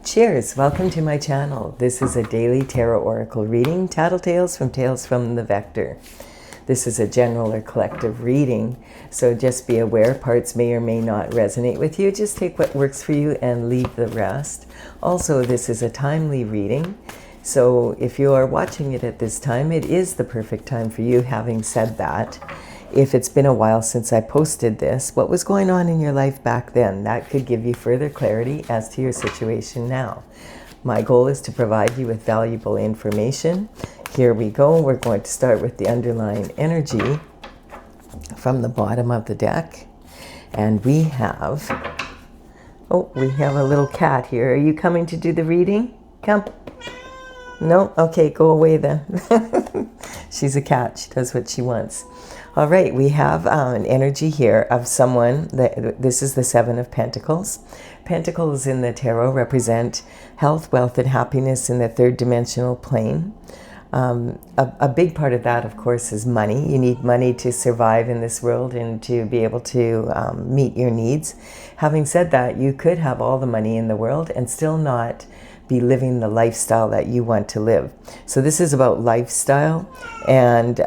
Cheers! Welcome to my channel. This is a daily tarot oracle reading, Tattle Tales from the Vector. This is a general or collective reading, so just be aware parts may or may not resonate with you. Just take what works for you and leave the rest. Also, this is a timely reading, so if you are watching it at this time, it is the perfect time for you. Having said that, if it's been a while since I posted this, what was going on in your life back then? That could give you further clarity as to your situation now. My goal is to provide you with valuable information. Here we go. We're going to start with the underlying energy from the bottom of the deck. And we have a little cat here. Are you coming to do the reading? Come. No? Okay, go away then. She's a cat. She does what she wants. All right, we have an energy here of someone. This is the Seven of Pentacles. Pentacles in the tarot represent health, wealth, and happiness in the third dimensional plane. A big part of that, of course, is money. You need money to survive in this world and to be able to meet your needs. Having said that, you could have all the money in the world and still not be living the lifestyle that you want to live. So this is about lifestyle and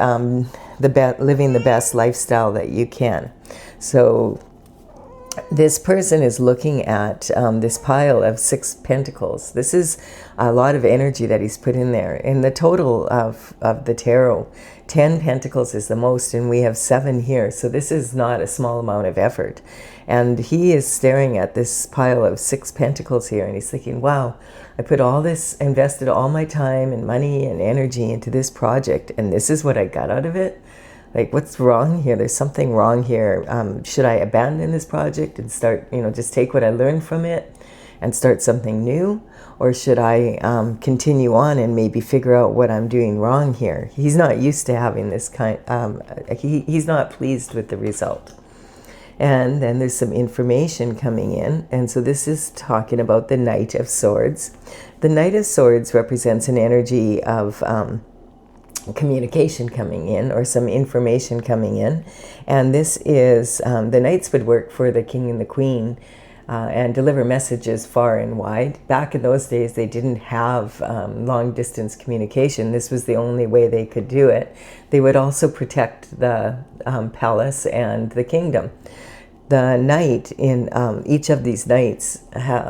living the best lifestyle that you can. So this person is looking at this pile of 6 pentacles. This is a lot of energy that he's put in there. In the total of the tarot, 10 pentacles is the most, and we have 7 here. So this is not a small amount of effort. And he is staring at this pile of 6 pentacles here, and he's thinking, wow, I put all this, invested all my time and money and energy into this project, and this is what I got out of it? Like, what's wrong here? There's something wrong here. Should I abandon this project and start, just take what I learned from it and start something new? Or should I continue on and maybe figure out what I'm doing wrong here? He's not used to having this kind, he's not pleased with the result. And then there's some information coming in. And so this is talking about the Knight of Swords. The Knight of Swords represents an energy of communication coming in, or some information coming in. And this is, the Knights would work for the King and the Queen and deliver messages far and wide. Back in those days, they didn't have long distance communication. This was the only way they could do it. They would also protect the palace and the kingdom. The knight in each of these knights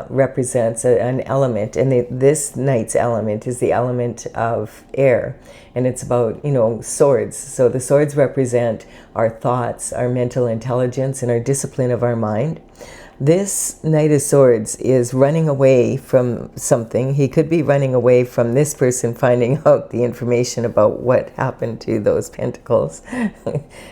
represents an element, and this knight's element is the element of air, and it's about, swords. So the swords represent our thoughts, our mental intelligence, and our discipline of our mind. This Knight of Swords is running away from something. He could be running away from this person finding out the information about what happened to those pentacles.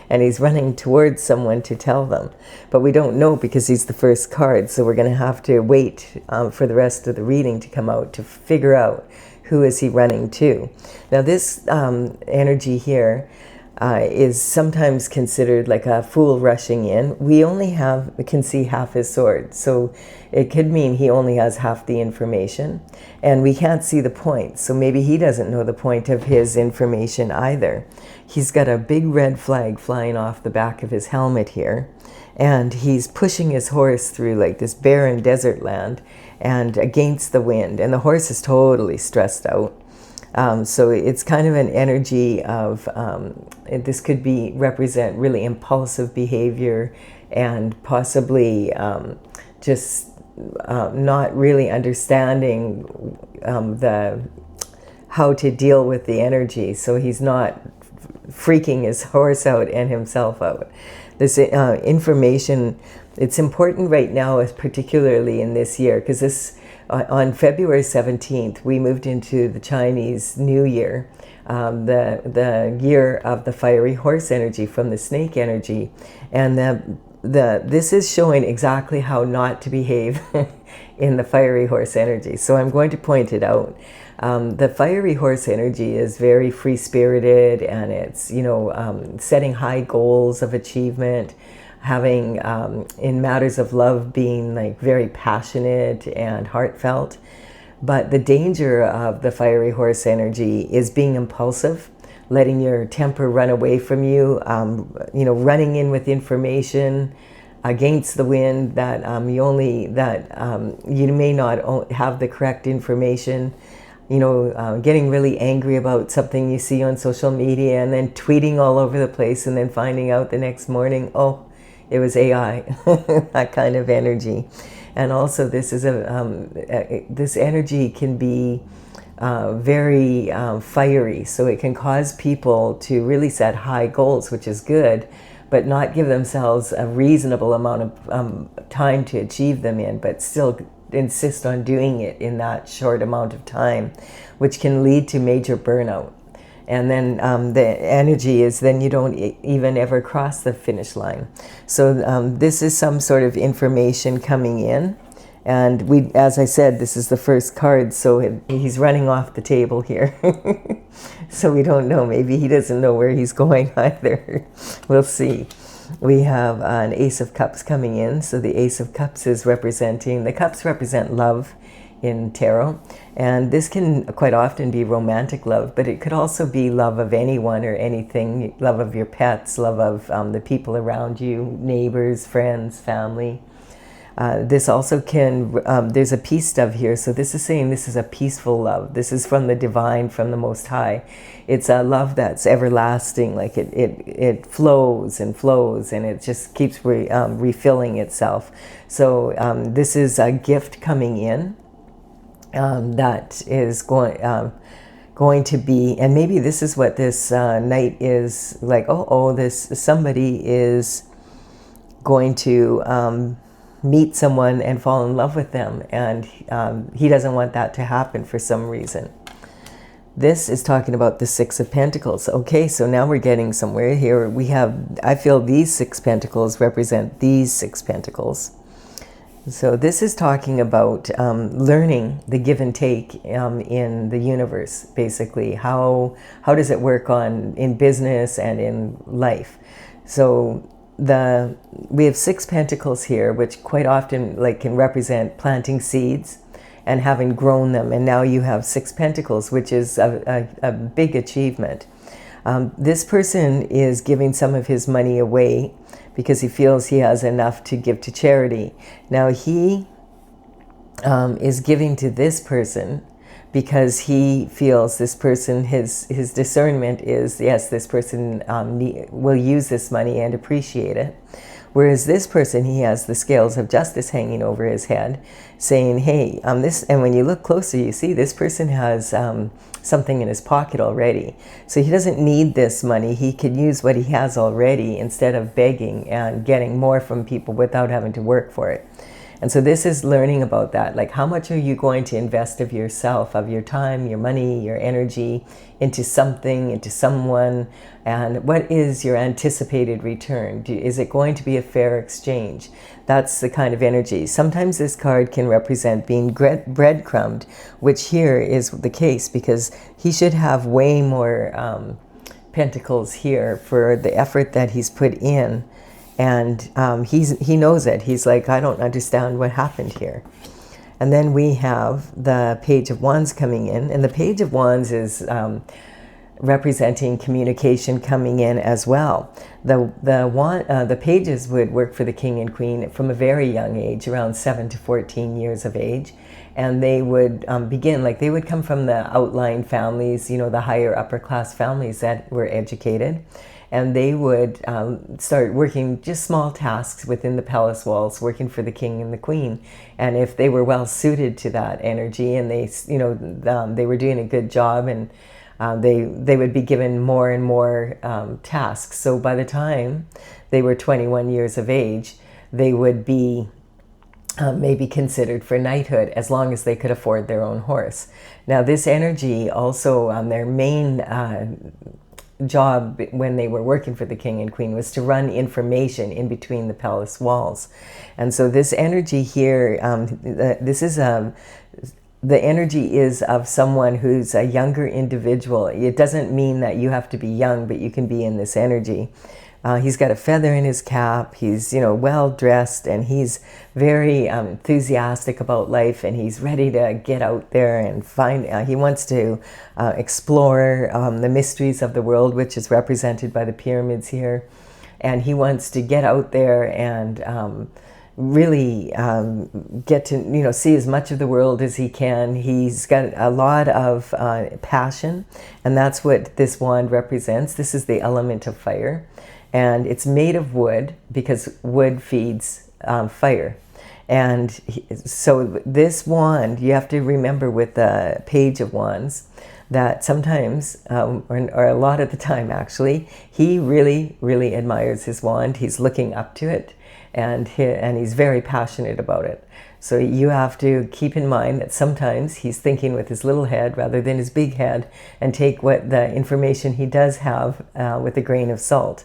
And he's running towards someone to tell them. But we don't know because he's the first card. So we're going to have to wait for the rest of the reading to come out to figure out who is he running to. Now this energy here is sometimes considered like a fool rushing in. We only can see half his sword, so it could mean he only has half the information, and we can't see the point, so maybe he doesn't know the point of his information either. He's got a big red flag flying off the back of his helmet here, and he's pushing his horse through like this barren desert land and against the wind, and the horse is totally stressed out. So it's kind of an energy of, this could represent really impulsive behavior and possibly just not really understanding how to deal with the energy. So he's not freaking his horse out and himself out. This information, it's important right now, particularly in this year, because this on February 17th, we moved into the Chinese New Year, the year of the fiery horse energy from the snake energy. And this is showing exactly how not to behave in the fiery horse energy. So I'm going to point it out. The fiery horse energy is very free-spirited, and it's, setting high goals of achievement, having, in matters of love, being like very passionate and heartfelt. But the danger of the fiery horse energy is being impulsive, letting your temper run away from you, running in with information, against the wind, that you may not have the correct information, getting really angry about something you see on social media and then tweeting all over the place and then finding out the next morning, oh, it was AI, that kind of energy. And also this is this energy can be very fiery, so it can cause people to really set high goals, which is good, but not give themselves a reasonable amount of time to achieve them in, but still insist on doing it in that short amount of time, which can lead to major burnout. And then the energy is then you don't even ever cross the finish line. So this is some sort of information coming in. And as I said, this is the first card, so he's running off the table here. So we don't know. Maybe he doesn't know where he's going either. We'll see. We have an Ace of Cups coming in. So the Ace of Cups is the cups represent love in tarot. And this can quite often be romantic love, but it could also be love of anyone or anything, love of your pets, love of the people around you, neighbors, friends, family. This also can, there's a peace dove here, so this is saying this is a peaceful love. This is from the divine, from the Most High. It's a love that's everlasting, like it flows and flows, and it just keeps refilling itself. So this is a gift coming in that is going to be, and maybe this is what this night is like, somebody is going to meet someone and fall in love with them, and he doesn't want that to happen for some reason. This is talking about the Six of Pentacles. Okay, so now we're getting somewhere here. I feel these Six Pentacles represent these Six Pentacles. So this is talking about learning the give and take in the universe, basically. How does it work in business and in life? So we have Six Pentacles here, which quite often can represent planting seeds and having grown them, and now you have Six Pentacles, which is a big achievement. This person is giving some of his money away because he feels he has enough to give to charity. Now he is giving to this person because he feels this person, his discernment is, yes, this person will use this money and appreciate it. Whereas this person, he has the scales of justice hanging over his head, saying, hey, and when you look closer, you see this person has something in his pocket already. So he doesn't need this money. He could use what he has already instead of begging and getting more from people without having to work for it. And so this is learning about that. Like, how much are you going to invest of yourself, of your time, your money, your energy into something, into someone, and what is your anticipated return? Is it going to be a fair exchange? That's the kind of energy. Sometimes this card can represent being breadcrumbed, which here is the case, because he should have way more pentacles here for the effort that he's put in. And he knows it. He's like, I don't understand what happened here. And then we have the Page of Wands coming in. And the Page of Wands is representing communication coming in as well. The pages would work for the king and queen from a very young age, around 7 to 14 years of age. And they would begin, they would come from the outlying families, the higher upper class families that were educated. And they would start working just small tasks within the palace walls, working for the king and the queen. And if they were well suited to that energy, and they were doing a good job, and they would be given more and more tasks. So by the time they were 21 years of age, they would be maybe considered for knighthood, as long as they could afford their own horse. Now this energy also, their main job when they were working for the king and queen was to run information in between the palace walls. And so this energy here, the energy is of someone who's a younger individual. It doesn't mean that you have to be young, but you can be in this energy. He's got a feather in his cap. He's, well dressed, and he's very enthusiastic about life, and he's ready to get out there and find. He wants to explore the mysteries of the world, which is represented by the pyramids here. and he wants to get out there and really get to, you know, see as much of the world as he can. He's got a lot of passion, and that's what this wand represents. This is the element of fire, and it's made of wood because wood feeds fire. And so this wand, you have to remember with the Page of Wands, that sometimes, or a lot of the time actually, he really, really admires his wand. He's looking up to it, and he's very passionate about it. So you have to keep in mind that sometimes he's thinking with his little head rather than his big head, and take what the information he does have with a grain of salt.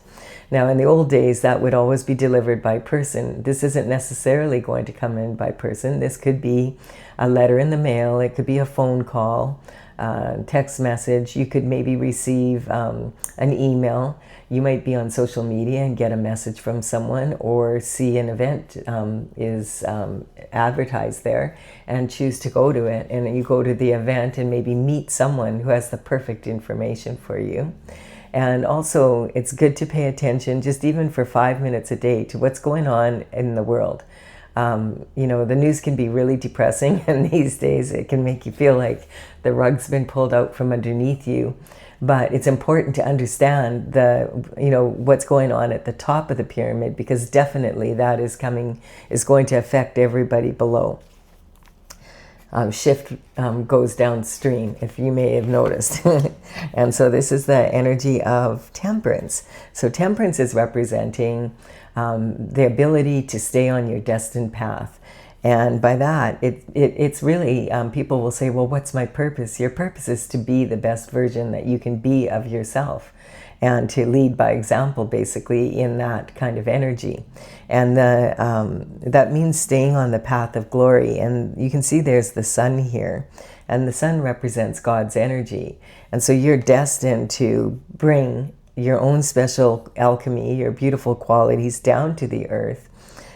Now, in the old days, that would always be delivered by person. This isn't necessarily going to come in by person. This could be a letter in the mail. It could be a phone call, text message. You could maybe receive an email. You might be on social media and get a message from someone, or see an event is advertised there and choose to go to it. And you go to the event and maybe meet someone who has the perfect information for you. And also, it's good to pay attention, just even for 5 minutes a day, to what's going on in the world. You know, the news can be really depressing, and these days it can make you feel like the rug's been pulled out from underneath you. But it's important to understand what's going on at the top of the pyramid, because definitely that is going to affect everybody below. Shift goes downstream, if you may have noticed. And so this is the energy of temperance. So temperance is representing the ability to stay on your destined path. And by that, it's really, people will say, well, what's my purpose? Your purpose is to be the best version that you can be of yourself, and to lead by example, basically, in that kind of energy. And that means staying on the path of glory. And you can see there's the sun here, and the sun represents God's energy. And so you're destined to bring your own special alchemy, your beautiful qualities down to the earth.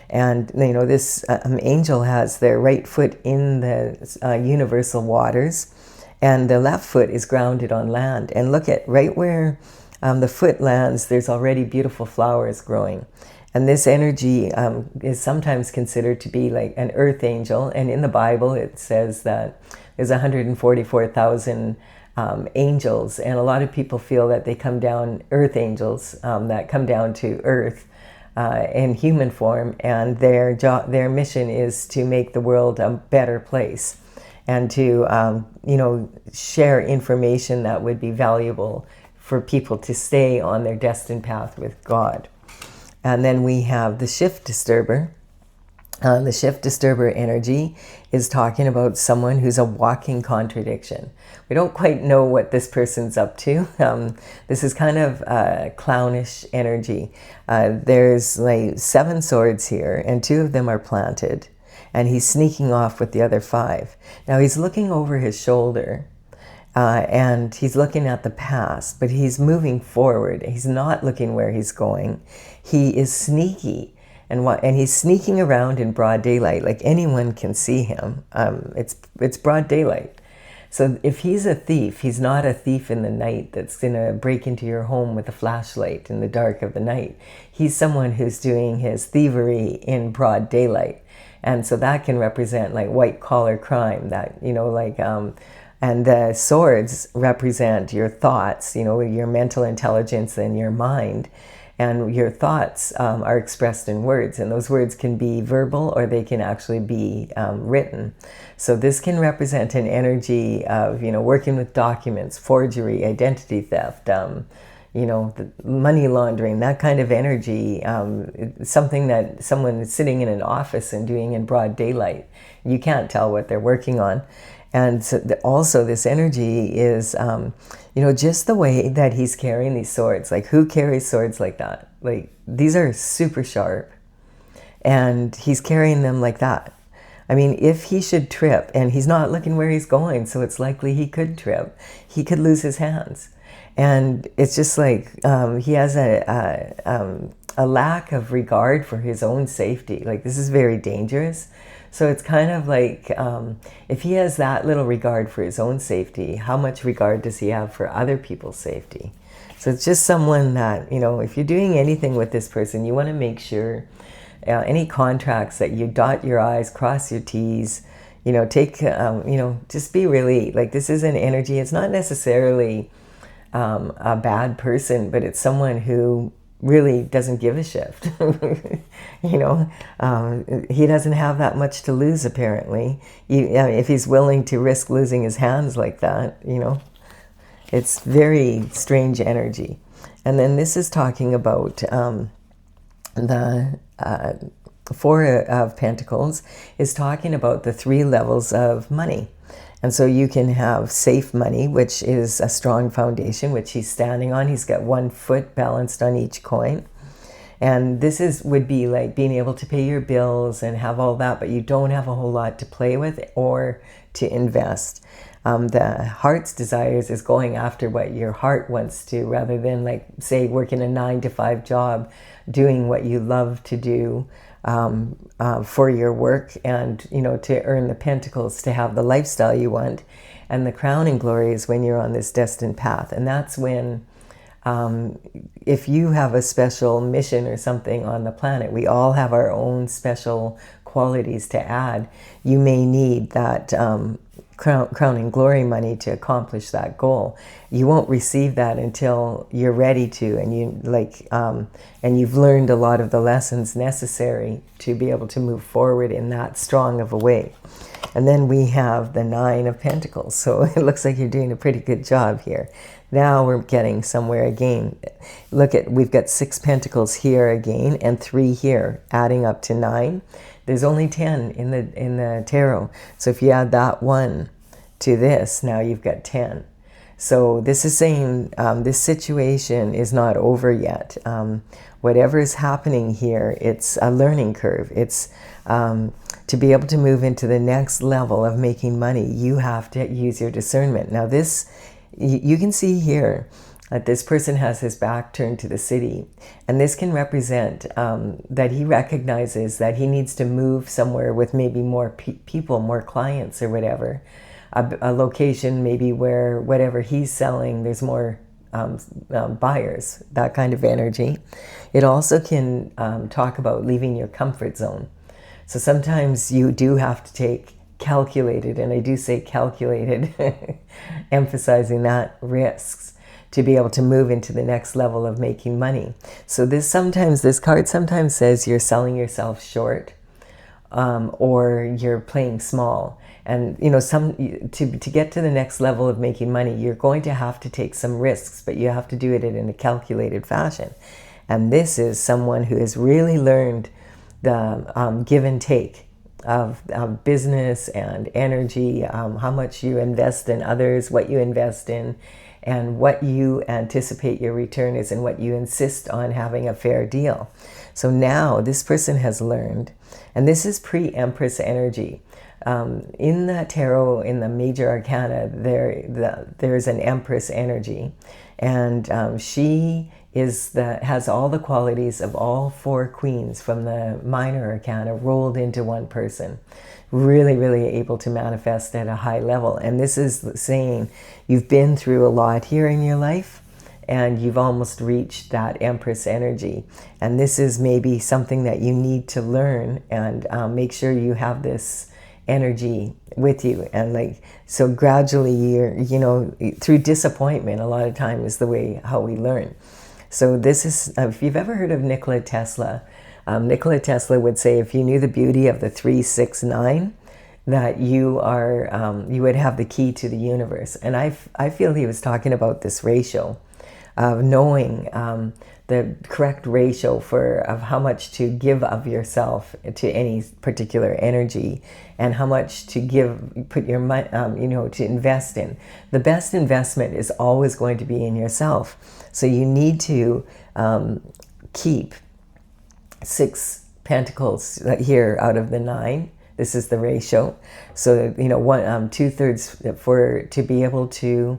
And, you know, this angel has their right foot in the universal waters, and the left foot is grounded on land. And look at right where the foot lands, there's already beautiful flowers growing. And this energy is sometimes considered to be like an earth angel. And in the Bible, it says that there's 144,000 angels. And a lot of people feel that they come down, earth angels, that come down to earth in human form. And their mission is to make the world a better place, and to, share information that would be valuable for people to stay on their destined path with God. And then we have the shift disturber. The shift disturber energy is talking about someone who's a walking contradiction. We don't quite know what this person's up to. This is kind of a clownish energy. There's like 7 swords here, and 2 of them are planted, and he's sneaking off with the other 5. Now he's looking over his shoulder, and he's looking at the past, but he's moving forward. He's not looking where he's going. He is sneaky, and he's sneaking around in broad daylight. Like anyone can see him. It's broad daylight. So if he's a thief, he's not a thief in the night that's going to break into your home with a flashlight in the dark of the night. He's someone who's doing his thievery in broad daylight. And so that can represent like white collar crime, that, and the swords represent your thoughts, your mental intelligence and your mind. And your thoughts are expressed in words, and those words can be verbal or they can actually be written. So this can represent an energy of, working with documents, forgery, identity theft, the money laundering, that kind of energy, something that someone is sitting in an office and doing in broad daylight. You can't tell what they're working on. And so also this energy is, just the way that he's carrying these swords. Like, who carries swords like that? Like, these are super sharp, and he's carrying them like that. I mean, if he should trip, and he's not looking where he's going, so it's likely he could trip, he could lose his hands. And it's just like he has a lack of regard for his own safety. Like, this is very dangerous. So it's kind of like, if he has that little regard for his own safety, how much regard does he have for other people's safety? So it's just someone that, if you're doing anything with this person, you want to make sure any contracts that you dot your I's, cross your T's, take, just be really, like, this is an energy. It's not necessarily a bad person, but it's someone who really doesn't give a shift. He doesn't have that much to lose, apparently. If he's willing to risk losing his hands like that, it's very strange energy. And then this is talking about the Four of Pentacles is talking about the 3 levels of money. And so you can have safe money, which is a strong foundation, which he's standing on. He's got 1 foot balanced on each coin. And this would be like being able to pay your bills and have all that, but you don't have a whole lot to play with or to invest. The heart's desires is going after what your heart wants to, rather than, like, say, working a 9-to-5 job, doing what you love to do for your work, and to earn the pentacles, to have the lifestyle you want. And the crowning glory is when you're on this destined path, and that's when if you have a special mission or something on the planet, we all have our own special qualities to add. You may need that crowning glory money to accomplish that goal. You won't receive that until you're ready to, and you've learned a lot of the lessons necessary to be able to move forward in that strong of a way. And then we have the 9 of Pentacles. So it looks like you're doing a pretty good job here. Now we're getting somewhere again. We've got 6 pentacles here again, and 3 here, adding up to 9. There's only 10 in the tarot. So if you add that 1 to this, now you've got 10. So this is saying this situation is not over yet. Whatever is happening here, it's a learning curve. It's to be able to move into the next level of making money, you have to use your discernment. Now this, you can see here that this person has his back turned to the city, and this can represent that he recognizes that he needs to move somewhere with maybe more people, more clients or whatever, a location maybe where whatever he's selling, there's more buyers, that kind of energy. It also can talk about leaving your comfort zone. So sometimes you do have to take calculated, and I do say calculated, emphasizing that, risks, to be able to move into the next level of making money. So this card sometimes says you're selling yourself short, or you're playing small. And to get to the next level of making money, you're going to have to take some risks, but you have to do it in a calculated fashion. And this is someone who has really learned the give and take of business and energy, how much you invest in others, what you invest in, and what you anticipate your return is, and what you insist on having a fair deal. So now this person has learned, and this is pre-Empress energy. In the tarot, in the major arcana, there's an Empress energy, and she has all the qualities of all 4 queens from the minor arcana rolled into one person. Really, really able to manifest at a high level. And this is saying you've been through a lot here in your life, and you've almost reached that Empress energy. And this is maybe something that you need to learn, and make sure you have this energy with you. And so gradually you're, through disappointment, a lot of time is the way how we learn. So this is, if you've ever heard of Nikola Tesla, Nikola Tesla would say if you knew the beauty of the 369, that you would have the key to the universe. And I feel he was talking about this ratio of knowing the correct ratio of how much to give of yourself to any particular energy, and how much to put your money, to invest in. The best investment is always going to be in yourself. So you need to keep 6 pentacles here out of the 9. This is the ratio. So 2/3 to be able to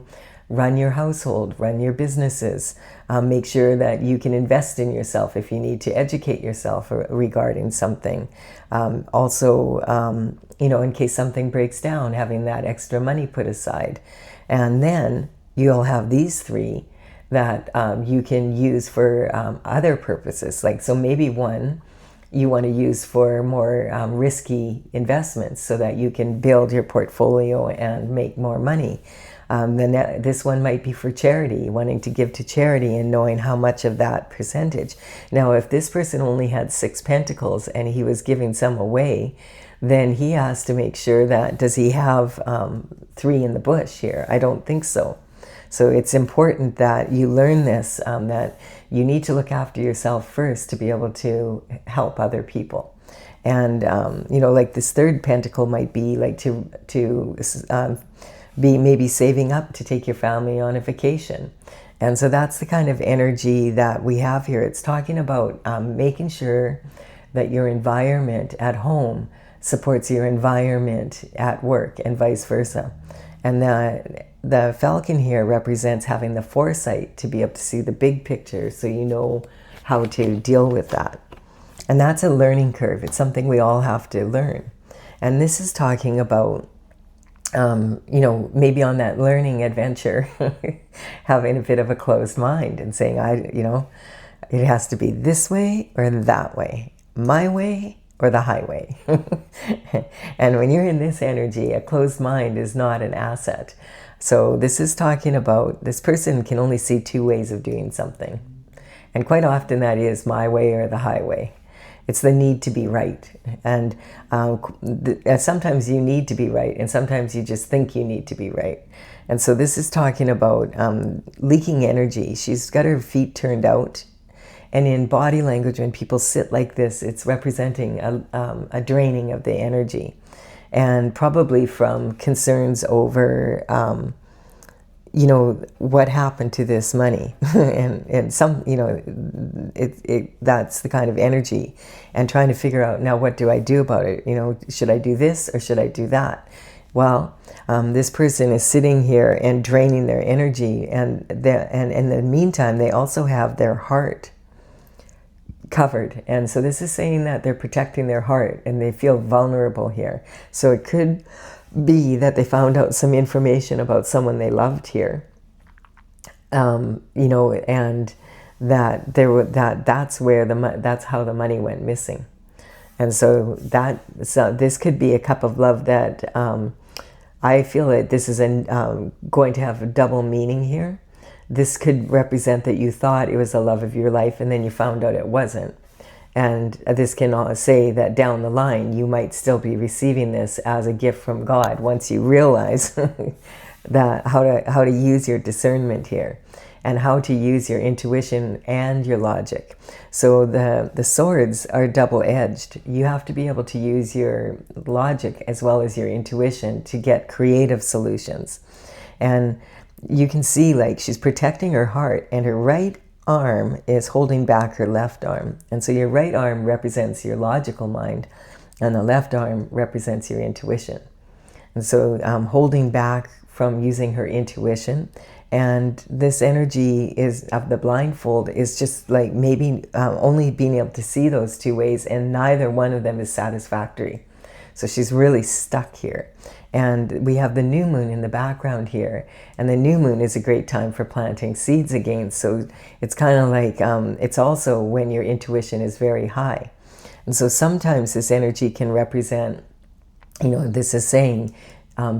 run your household, run your businesses, make sure that you can invest in yourself if you need to educate yourself regarding something. Also, in case something breaks down, having that extra money put aside. And then you'll have these 3 that you can use for other purposes. Like, so maybe one you want to use for more risky investments so that you can build your portfolio and make more money. Then this one might be for charity, wanting to give to charity and knowing how much of that percentage. Now, if this person only had 6 pentacles and he was giving some away, then he has to make sure that, does he have 3 in the bush here? I don't think so. So it's important that you learn this, that you need to look after yourself first to be able to help other people. And, you know, like this 3rd pentacle might be like to be maybe saving up to take your family on a vacation. And so that's the kind of energy that we have here. It's talking about making sure that your environment at home supports your environment at work and vice versa. And the falcon here represents having the foresight to be able to see the big picture so you know how to deal with that. And that's a learning curve. It's something we all have to learn. And this is talking about, you know, maybe on that learning adventure, having a bit of a closed mind and saying, you know, it has to be this way or that way, my way or the highway. And when you're in this energy, a closed mind is not an asset. So this is talking about this person can only see 2 ways of doing something. And quite often that is my way or the highway. It's the need to be right. And sometimes you need to be right, and sometimes you just think you need to be right. And so this is talking about leaking energy. She's got her feet turned out. And in body language, when people sit like this, it's representing a draining of the energy. And probably from concerns over, you know, what happened to this money. and some, you know, that's the kind of energy. And trying to figure out, now what do I do about it? You know, should I do this or should I do that? Well, this person is sitting here and draining their energy. And in the meantime, they also have their heart covered. And so this is saying that they're protecting their heart and they feel vulnerable here. So it could be that they found out some information about someone they loved here, you know, and that that's where that's how the money went missing. And so this could be a cup of love that I feel that this is going to have a double meaning here. This could represent that you thought it was the love of your life and then you found out it wasn't. And this can say that down the line you might still be receiving this as a gift from God once you realize that how to use your discernment here and how to use your intuition and your logic. So the swords are double-edged. You have to be able to use your logic as well as your intuition to get creative solutions. And you can see, like, she's protecting her heart and her right arm is holding back her left arm. And so your right arm represents your logical mind and the left arm represents your intuition. And so holding back from using her intuition, and this energy is of the blindfold is just like maybe only being able to see those 2 ways, and neither one of them is satisfactory. So she's really stuck here. And we have the new moon in the background here. And the new moon is a great time for planting seeds again. So it's kind of like, it's also when your intuition is very high. And so sometimes this energy can represent, you know, this is saying,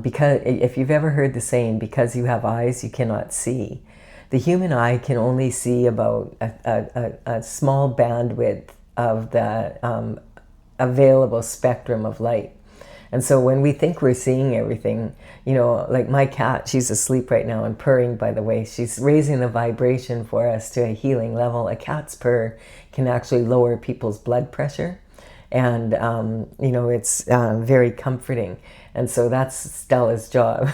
because if you've ever heard the saying, because you have eyes, you cannot see. The human eye can only see about a small bandwidth of the available spectrum of light. And so when we think we're seeing everything, you know, like my cat, she's asleep right now and purring, by the way. She's raising the vibration for us to a healing level. A cat's purr can actually lower people's blood pressure. And, you know, it's very comforting. And so that's Stella's job.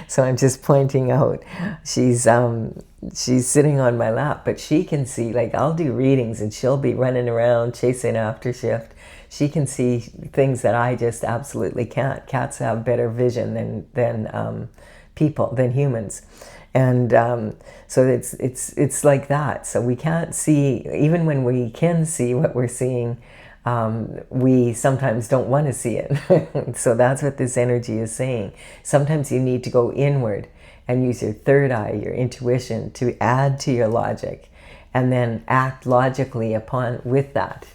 So I'm just pointing out, she's sitting on my lap, but she can see, like, I'll do readings and she'll be running around chasing after shift. She can see things that I just absolutely can't. Cats have better vision than people, than humans. And so it's like that. So we can't see, even when we can see what we're seeing, we sometimes don't want to see it. So that's what this energy is saying. Sometimes you need to go inward and use your third eye, your intuition, to add to your logic, and then act logically upon with that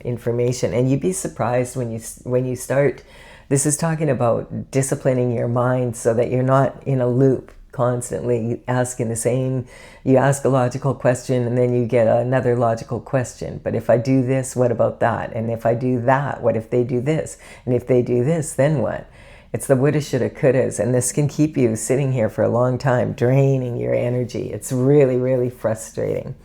information. And you'd be surprised when you start. This is talking about disciplining your mind so that you're not in a loop constantly asking the same. You ask a logical question and then you get another logical question. But if I do this, what about that? And if I do that, what if they do this? And if they do this, then what? It's the woulda, shoulda, couldas, and this can keep you sitting here for a long time, draining your energy. It's really, really frustrating.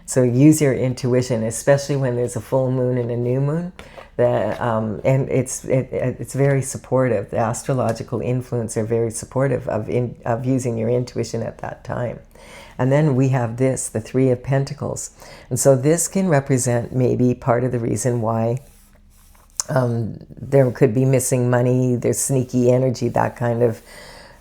So use your intuition, especially when there's a full moon and a new moon. And it's very supportive. The astrological influence are very supportive of using your intuition at that time. And then we have this, the Three of Pentacles. And so this can represent maybe part of the reason why there could be missing money, there's sneaky energy, that kind of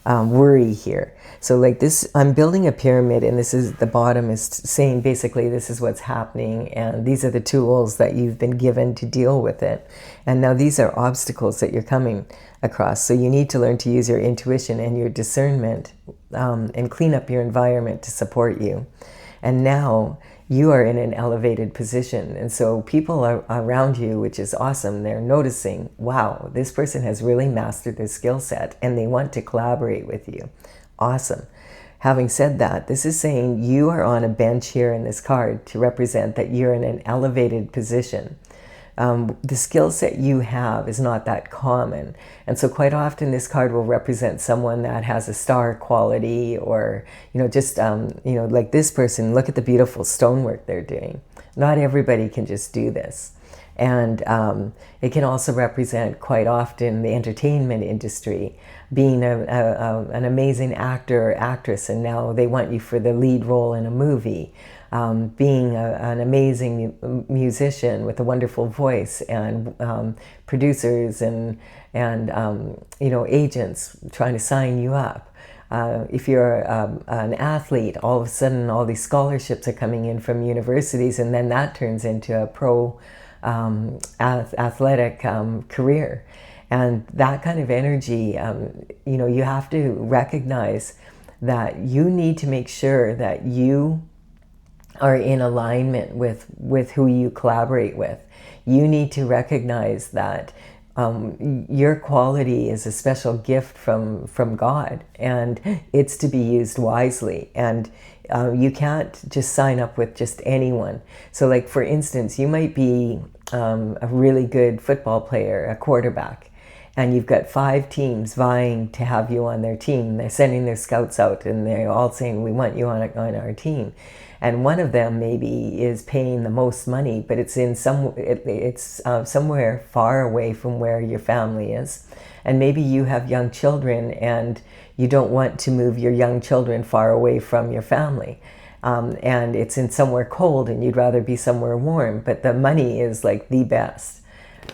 worry here. So like this, I'm building a pyramid, and this is, the bottom is saying basically this is what's happening, and these are the tools that you've been given to deal with it. And now these are obstacles that you're coming across. So you need to learn to use your intuition and your discernment and clean up your environment to support you. And now you are in an elevated position. And so people are around you, which is awesome. They're noticing, wow, this person has really mastered their skill set and they want to collaborate with you. Awesome. Having said that, this is saying you are on a bench here in this card to represent that you're in an elevated position. The skill set you have is not that common. And so quite often this card will represent someone that has a star quality, or, just, like this person, look at the beautiful stonework they're doing. Not everybody can just do this. And it can also represent quite often the entertainment industry, being an amazing actor or actress, and now they want you for the lead role in a movie. Being an amazing musician with a wonderful voice, and producers and agents trying to sign you up. If you're an athlete, all of a sudden all these scholarships are coming in from universities, and then that turns into a pro athletic career. And that kind of energy, you have to recognize that you need to make sure that you are in alignment with who you collaborate with. You need to recognize that your quality is a special gift from God, and it's to be used wisely. And you can't just sign up with just anyone. So like, for instance, you might be a really good football player, a quarterback, and you've got 5 teams vying to have you on their team. They're sending their scouts out, and they're all saying, we want you on our team. And one of them maybe is paying the most money, but it's in somewhere far away from where your family is. And maybe you have young children, and you don't want to move your young children far away from your family. And it's in somewhere cold, and you'd rather be somewhere warm, but the money is like the best.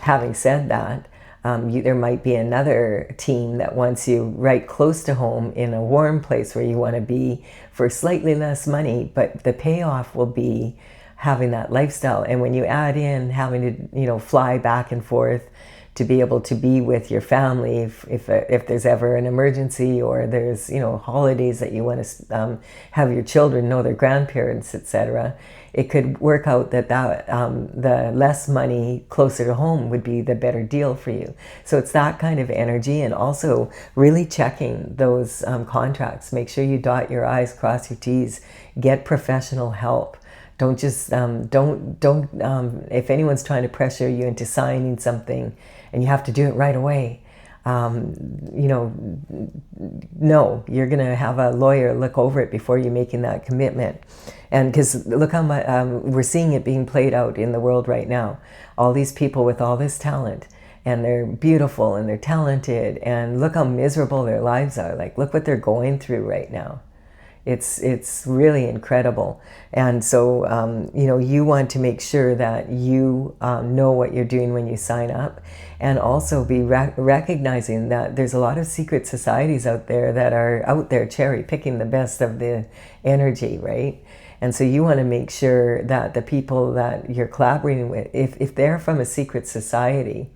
Having said that, there might be another team that wants you right close to home in a warm place where you want to be for slightly less money, but the payoff will be having that lifestyle. And when you add in having to, fly back and forth to be able to be with your family, if there's ever an emergency, or there's, holidays that you want to have your children know their grandparents, etc., it could work out that the less money closer to home would be the better deal for you. So it's that kind of energy, and also really checking those contracts. Make sure you dot your I's, cross your T's, get professional help. Don't just, if anyone's trying to pressure you into signing something and you have to do it right away, no, you're going to have a lawyer look over it before you're making that commitment. And because look how much, we're seeing it being played out in the world right now. All these people with all this talent, and they're beautiful and they're talented, and look how miserable their lives are. Like, look what they're going through right now. It's really incredible. And so, you want to make sure that you know what you're doing when you sign up, and also be recognizing that there's a lot of secret societies out there that are out there cherry picking the best of the energy, right? And so you want to make sure that the people that you're collaborating with, if they're from a secret society,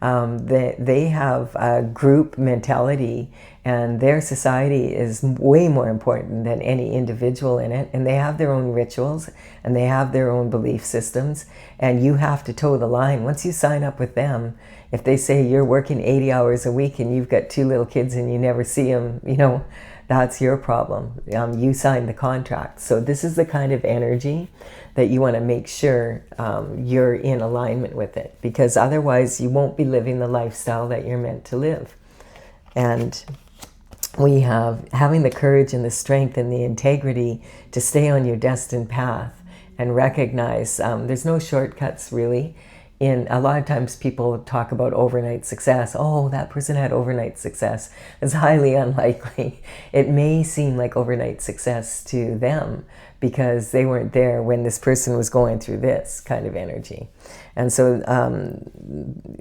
They have a group mentality, and their society is way more important than any individual in it. And they have their own rituals, and they have their own belief systems, and you have to toe the line. Once you sign up with them, if they say you're working 80 hours a week and you've got 2 little kids and you never see them, you know, that's your problem. You signed the contract. So this is the kind of energy that you want to make sure you're in alignment with it, because otherwise you won't be living the lifestyle that you're meant to live. And we have having the courage and the strength and the integrity to stay on your destined path and recognize there's no shortcuts really. In a lot of times people talk about overnight success. Oh, that person had overnight success. It's highly unlikely. It may seem like overnight success to them because they weren't there when this person was going through this kind of energy. And so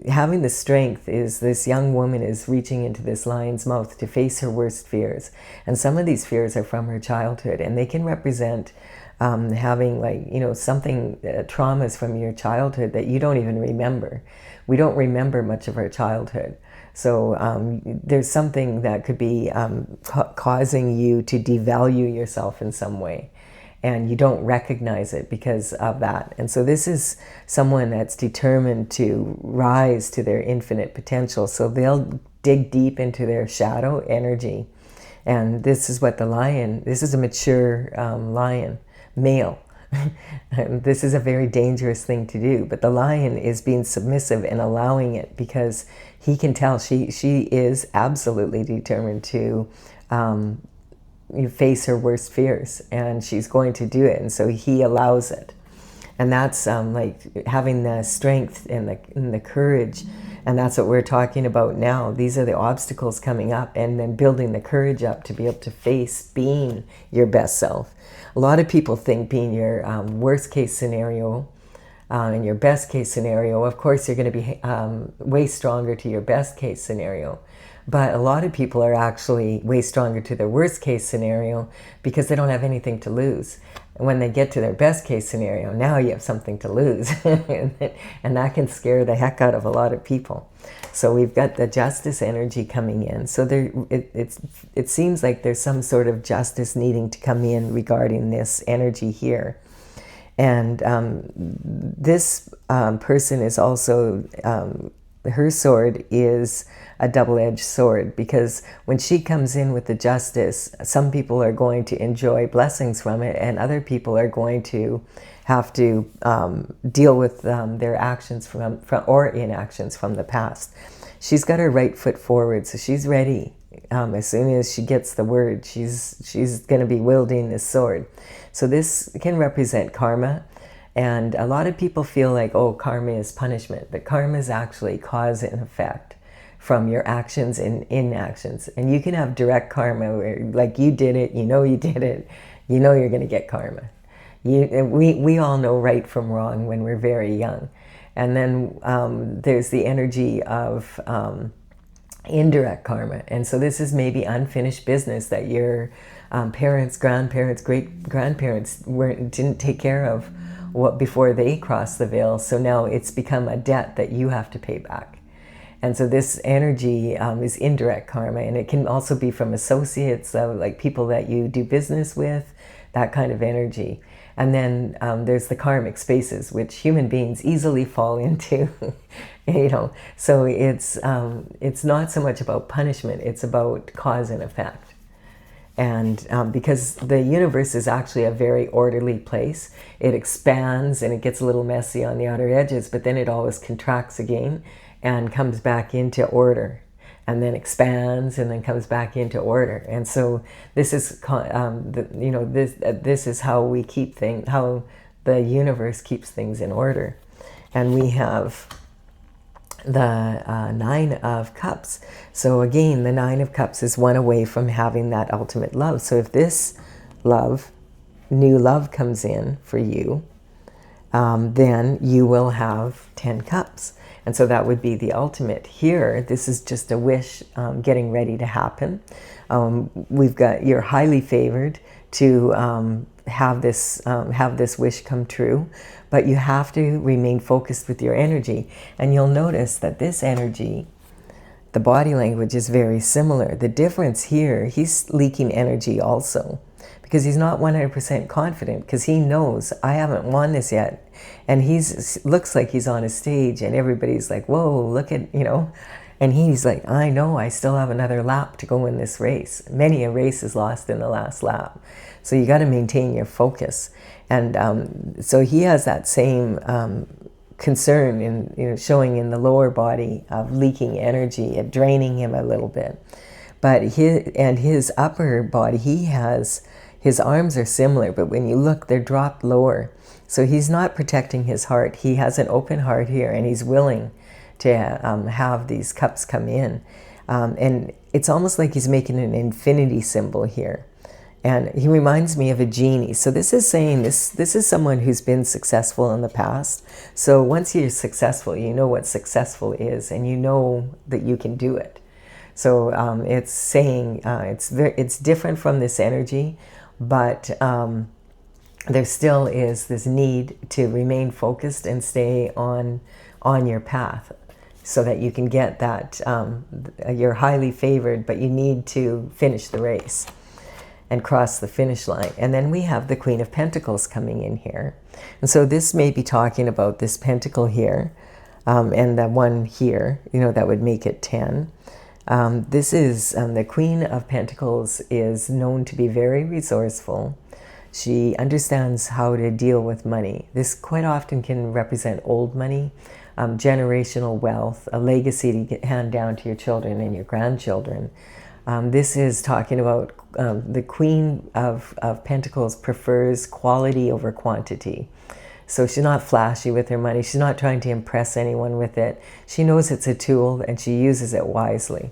having the strength is, this young woman is reaching into this lion's mouth to face her worst fears. And some of these fears are from her childhood, and they can represent having, like, you know, something, traumas from your childhood that you don't even remember. We don't remember much of our childhood. So there's something that could be causing you to devalue yourself in some way, and you don't recognize it because of that. And so this is someone that's determined to rise to their infinite potential. So they'll dig deep into their shadow energy. And this is what the lion, this is a mature lion, male. And this is a very dangerous thing to do, but the lion is being submissive and allowing it because he can tell she is absolutely determined to face her worst fears, and she's going to do it, and so he allows it. And that's like having the strength and the courage, and that's what we're talking about now. These are the obstacles coming up, and then building the courage up to be able to face being your best self. A lot of people think being your worst case scenario and your best case scenario, of course you're going to be way stronger to your best case scenario. But a lot of people are actually way stronger to their worst case scenario because they don't have anything to lose. And when they get to their best case scenario, now you have something to lose. And that can scare the heck out of a lot of people. So we've got the justice energy coming in. So it seems like there's some sort of justice needing to come in regarding this energy here. And this person is also, her sword is a double-edged sword, because when she comes in with the justice, some people are going to enjoy blessings from it, and other people are going to have to deal with their actions from or inactions from the past. She's got her right foot forward, so she's ready. As soon as she gets the word, she's going to be wielding this sword. So this can represent karma. And a lot of people feel like, oh, karma is punishment, but karma is actually cause and effect from your actions and inactions. And you can have direct karma where, like, you did it, you know you did it, you know you're going to get karma. We all know right from wrong when we're very young. And then there's the energy of indirect karma. And so this is maybe unfinished business that your parents, grandparents, great-grandparents didn't take care of before they crossed the veil. So now it's become a debt that you have to pay back. And so this energy is indirect karma, and it can also be from associates, like people that you do business with, that kind of energy. And then there's the karmic spaces, which human beings easily fall into. You know, so it's not so much about punishment; it's about cause and effect. And because the universe is actually a very orderly place, it expands and it gets a little messy on the outer edges, but then it always contracts again and comes back into order, and then expands and then comes back into order. And so this is, this is how we keep things, how the universe keeps things in order. And we have the Nine of Cups. So again, the Nine of Cups is one away from having that ultimate love. So if this love, new love comes in for you, then you will have 10 cups. And so that would be the ultimate. Here, this is just a wish getting ready to happen. We've got, you're highly favored to have this wish come true, but you have to remain focused with your energy. And you'll notice that this energy, the body language, is very similar. The difference here, he's leaking energy also, because he's not 100% confident, because he knows, I haven't won this yet. And looks like he's on a stage and everybody's like, whoa, look at, and he's like, I know, I still have another lap to go in this race. Many a race is lost in the last lap. So you got to maintain your focus. And so he has that same concern in, showing in the lower body of leaking energy, of draining him a little bit. But his upper body, his arms are similar, but when you look, they're dropped lower. So he's not protecting his heart. He has an open heart here, and he's willing to have these cups come in. And it's almost like he's making an infinity symbol here. And he reminds me of a genie. So this is saying this is someone who's been successful in the past. So once you're successful, you know what successful is, and you know that you can do it. So it's saying it's different from this energy, but there still is this need to remain focused and stay on your path, so that you can get that, you're highly favored, but you need to finish the race and cross the finish line. And then we have the Queen of Pentacles coming in here. And so this may be talking about this pentacle here, and the one here, that would make it 10. This is, the Queen of Pentacles is known to be very resourceful. She understands how to deal with money. This quite often can represent old money, generational wealth, a legacy to hand down to your children and your grandchildren. This is talking about the Queen of Pentacles prefers quality over quantity. So she's not flashy with her money. She's not trying to impress anyone with it. She knows it's a tool and she uses it wisely.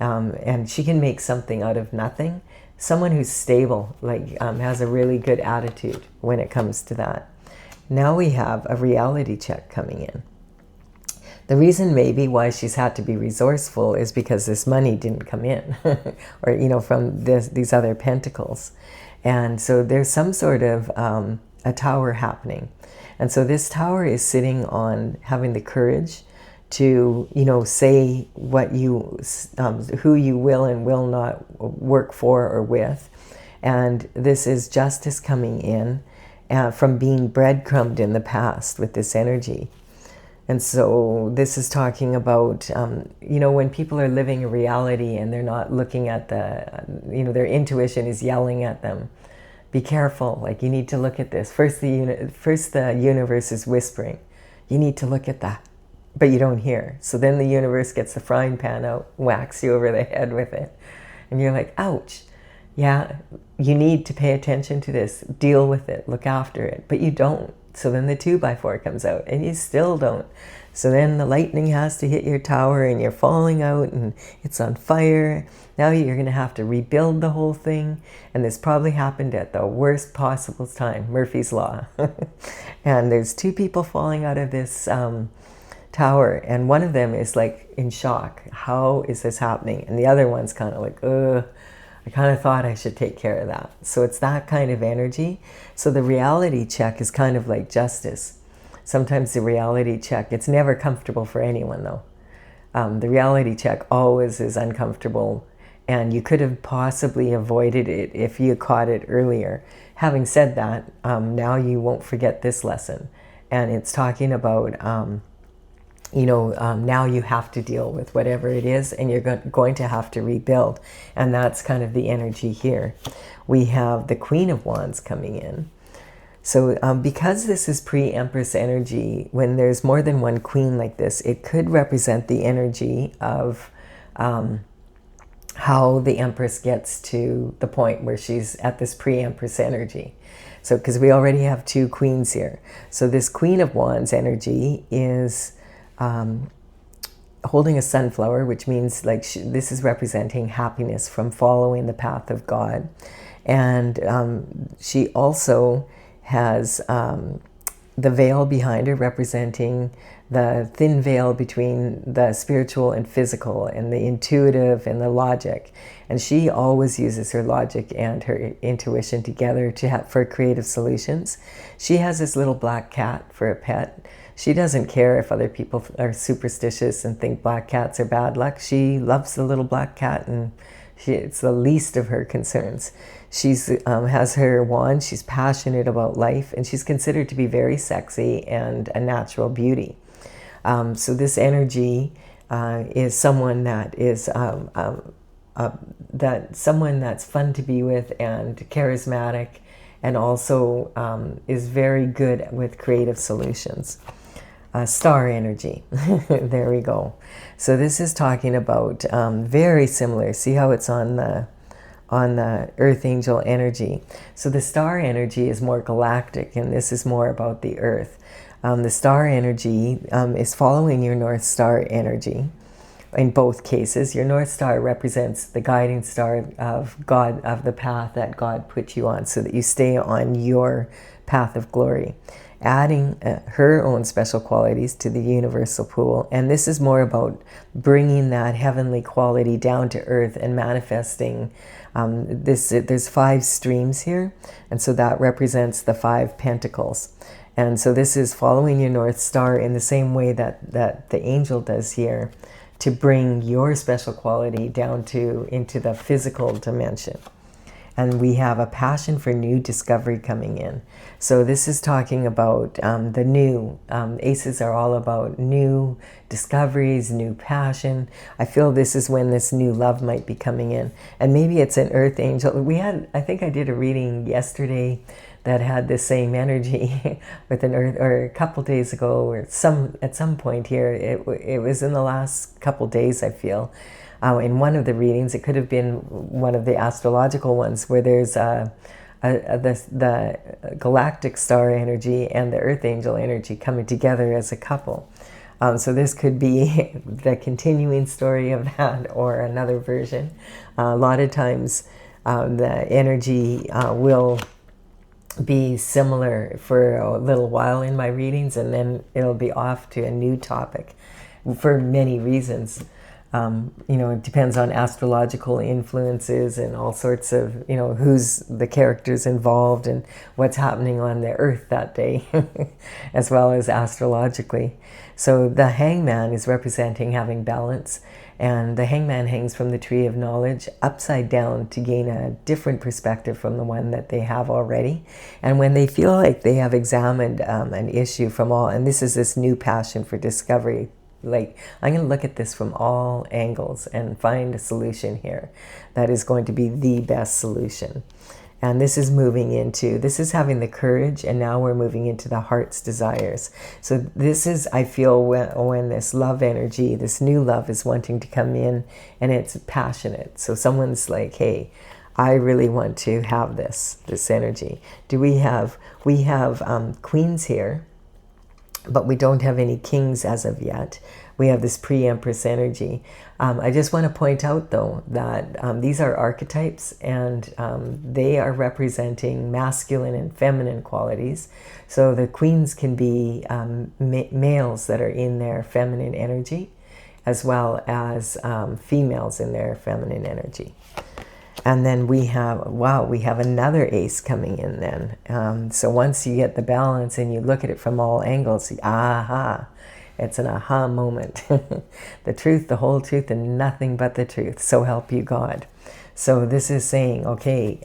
And she can make something out of nothing. Someone who's stable, has a really good attitude when it comes to that. Now we have a reality check coming in. The reason maybe why she's had to be resourceful is because this money didn't come in, or, from these other pentacles. And so there's some sort of a tower happening. And so this tower is sitting on having the courage to, say what who you will and will not work for or with. And this is justice coming in from being breadcrumbed in the past with this energy. And so this is talking about, when people are living a reality and they're not looking at their intuition is yelling at them. Be careful, you need to look at this. First the universe is whispering, you need to look at that, but you don't hear. So then the universe gets the frying pan out, whacks you over the head with it. And you're like, ouch. Yeah, you need to pay attention to this, deal with it, look after it, but you don't. So then the 2x4 comes out and you still don't. So then the lightning has to hit your tower and you're falling out and it's on fire. Now you're going to have to rebuild the whole thing. And this probably happened at the worst possible time, Murphy's Law. And there's 2 people falling out of this tower. And one of them is in shock. How is this happening? And the other one's kind of like, ugh. I kind of thought I should take care of that. So it's that kind of energy. So the reality check is kind of like justice. Sometimes the reality check, it's never comfortable for anyone though. The reality check always is uncomfortable, and you could have possibly avoided it if you caught it earlier. Having said that, now you won't forget this lesson. And it's talking about now you have to deal with whatever it is, and you're going to have to rebuild. And that's kind of the energy here. We have the Queen of Wands coming in. So because this is pre-Empress energy, when there's more than one queen like this, it could represent the energy of how the Empress gets to the point where she's at this pre-Empress energy. So because we already have 2 queens here. So this Queen of Wands energy is holding a sunflower, which means this is representing happiness from following the path of God. And she also has the veil behind her representing the thin veil between the spiritual and physical, and the intuitive and the logic. And she always uses her logic and her intuition together for creative solutions. She has this little black cat for a pet. She doesn't care if other people are superstitious and think black cats are bad luck. She loves the little black cat, and it's the least of her concerns. She's has her wand. She's passionate about life, and she's considered to be very sexy and a natural beauty. So this energy is someone that is someone that's fun to be with and charismatic, and also is very good with creative solutions. Star energy. There we go. So this is talking about very similar. See how it's on the Earth Angel energy. So the star energy is more galactic, and this is more about the Earth. The star energy is following your North Star energy. In both cases, your North Star represents the guiding star of God, of the path that God put you on, so that you stay on your path of glory, adding her own special qualities to the universal pool. And this is more about bringing that heavenly quality down to earth and manifesting there's 5 streams here, and so that represents the 5 pentacles. And so this is following your North Star in the same way that the angel does here, to bring your special quality down into the physical dimension. And we have a passion for new discovery coming in. So this is talking about the new. ACES are all about new discoveries, new passion. I feel this is when this new love might be coming in. And maybe it's an Earth Angel. I think I did a reading yesterday that had the same energy with an Earth, or a couple days ago, or at some point here. It was in the last couple days, I feel. In one of the readings, it could have been one of the astrological ones, where there's the galactic star energy and the Earth Angel energy coming together as a couple. So this could be the continuing story of that, or another version. A lot of times the energy will be similar for a little while in my readings, and then it'll be off to a new topic for many reasons. It depends on astrological influences and all sorts of, who's the characters involved and what's happening on the earth that day, as well as astrologically. So the hangman is representing having balance, and the hangman hangs from the tree of knowledge upside down to gain a different perspective from the one that they have already. And when they feel like they have examined an issue from all, and this is this new passion for discovery, like, I'm going to look at this from all angles and find a solution here that is going to be the best solution. And this is this is having the courage, and now we're moving into the heart's desires. So this is, I feel, when this love energy, this new love is wanting to come in, and it's passionate. So someone's like, hey, I really want to have this energy. We have queens here, but we don't have any kings as of yet. We have this pre-empress energy. I just want to point out, though, that these are archetypes, and they are representing masculine and feminine qualities. So the queens can be males that are in their feminine energy, as well as females in their feminine energy. And then we have another ace coming in then. So once you get the balance and you look at it from all angles, it's an aha moment. The truth, the whole truth, and nothing but the truth. So help you God. So this is saying, okay,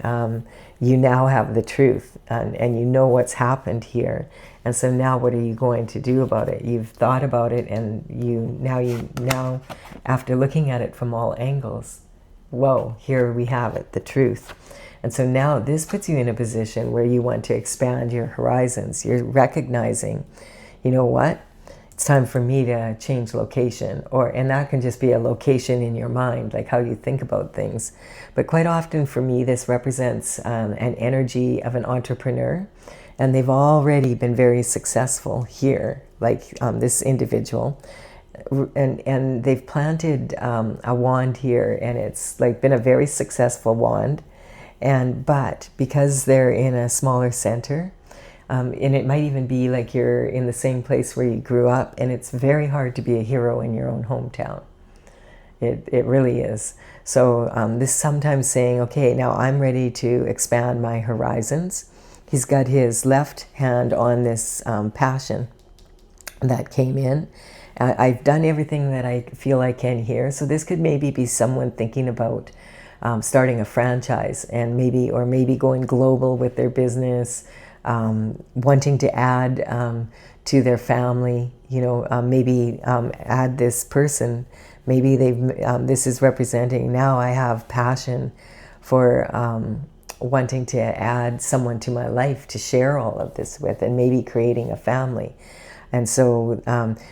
you now have the truth, and you know what's happened here. And so now what are you going to do about it? You've thought about it, and now after looking at it from all angles, whoa, here we have it, the truth. And so now this puts you in a position where you want to expand your horizons. You're recognizing, you know what? It's time for me to change location, and that can just be a location in your mind, like how you think about things. But quite often for me, this represents an energy of an entrepreneur, and they've already been very successful here, like this individual. And they've planted a wand here, and it's like been a very successful wand. But because they're in a smaller center, And it might even be like you're in the same place where you grew up, and it's very hard to be a hero in your own hometown. It really is. So this sometimes saying, okay, now I'm ready to expand my horizons. He's got his left hand on this passion that came in. I've done everything that I feel I can here. So this could maybe be someone thinking about starting a franchise, and maybe going global with their business, wanting to add to their family, maybe add this person. Maybe this is representing, now I have passion for wanting to add someone to my life to share all of this with, and maybe creating a family. And so,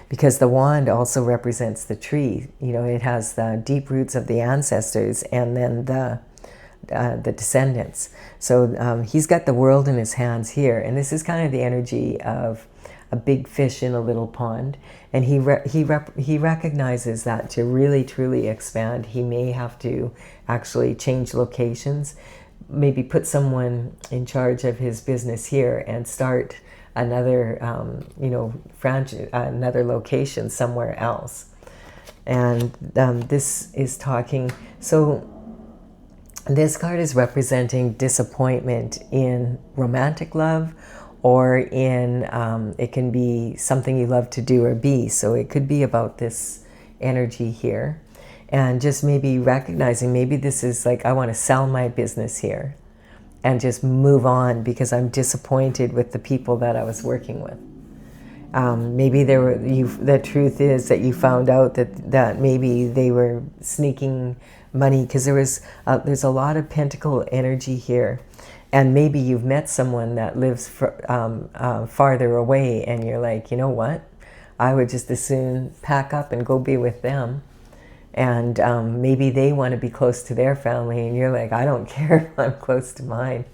because the wand also represents the tree, it has the deep roots of the ancestors and then the descendants. So he's got the world in his hands here, and this is kind of the energy of a big fish in a little pond. And he recognizes that to really truly expand, he may have to actually change locations, maybe put someone in charge of his business here and start another franchise, another location somewhere else. And this is talking, so this card is representing disappointment in romantic love, or in, it can be something you love to do or be. So it could be about this energy here. And just maybe recognizing, maybe this is like, I want to sell my business here and just move on because I'm disappointed with the people that I was working with. Maybe the truth is that you found out that maybe they were sneaking money, because there's a lot of pentacle energy here. And maybe you've met someone that lives farther away, and you're like, you know what? I would just as soon pack up and go be with them. And maybe they want to be close to their family, and you're like, I don't care if I'm close to mine.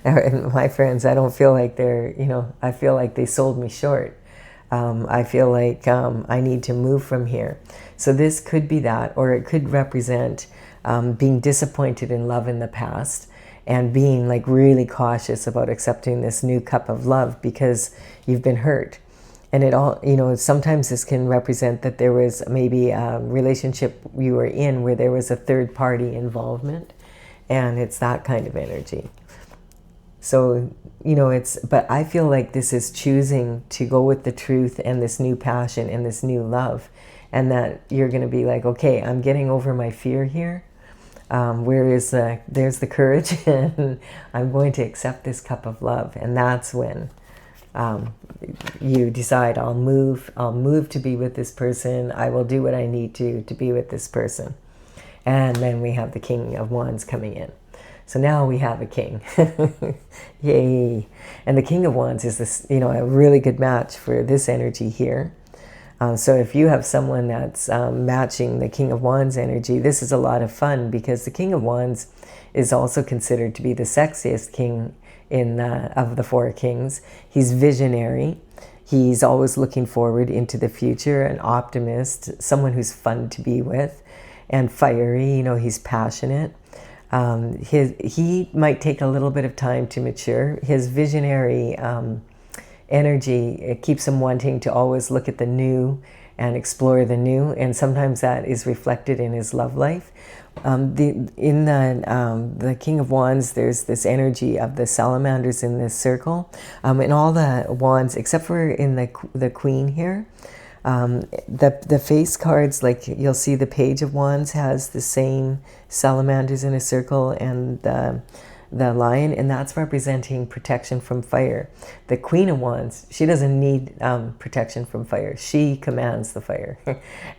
My friends, I don't feel like I feel like they sold me short. I feel like I need to move from here. So this could be that, or it could represent being disappointed in love in the past, and being like really cautious about accepting this new cup of love because you've been hurt. And it all, sometimes this can represent that there was maybe a relationship you were in where there was a third party involvement, and it's that kind of energy. So, but I feel like this is choosing to go with the truth and this new passion and this new love, and that you're going to be like, okay, I'm getting over my fear here. There's the courage, and I'm going to accept this cup of love. And that's when you decide, I'll move to be with this person. I will do what I need to be with this person. And then we have the King of Wands coming in. So now we have a king. Yay. And the King of Wands is this, a really good match for this energy here. So if you have someone that's matching the King of Wands energy, this is a lot of fun, because the King of Wands is also considered to be the sexiest king of the four kings. He's visionary. He's always looking forward into the future, an optimist, someone who's fun to be with, and fiery. He's passionate. He might take a little bit of time to mature. His visionary energy, it keeps him wanting to always look at the new and explore the new, and sometimes that is reflected in his love life. In the King of Wands, there's this energy of the salamanders in this circle, and all the wands except for in the Queen here. The face cards, like you'll see the Page of Wands has the same salamanders in a circle, and the lion, and that's representing protection from fire. The Queen of Wands, she doesn't need protection from fire. She commands the fire.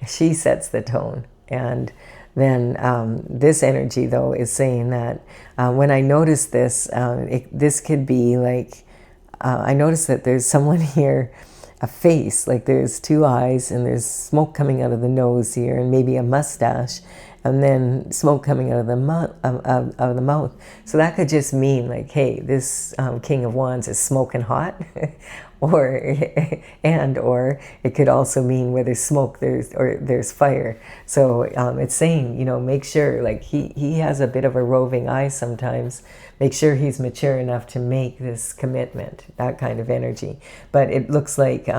She sets the tone. And then this energy, though, is saying that when I notice this, this could be like, I notice that there's someone here, a face, like there's two eyes, and there's smoke coming out of the nose here, and maybe a mustache, and then smoke coming out of the mouth. So that could just mean like, hey, this King of Wands is smoking hot, or or it could also mean where there's smoke, there's fire. So it's saying, you know, make sure, like he has a bit of a roving eye sometimes. Make sure he's mature enough to make this commitment, that kind of energy. But it looks like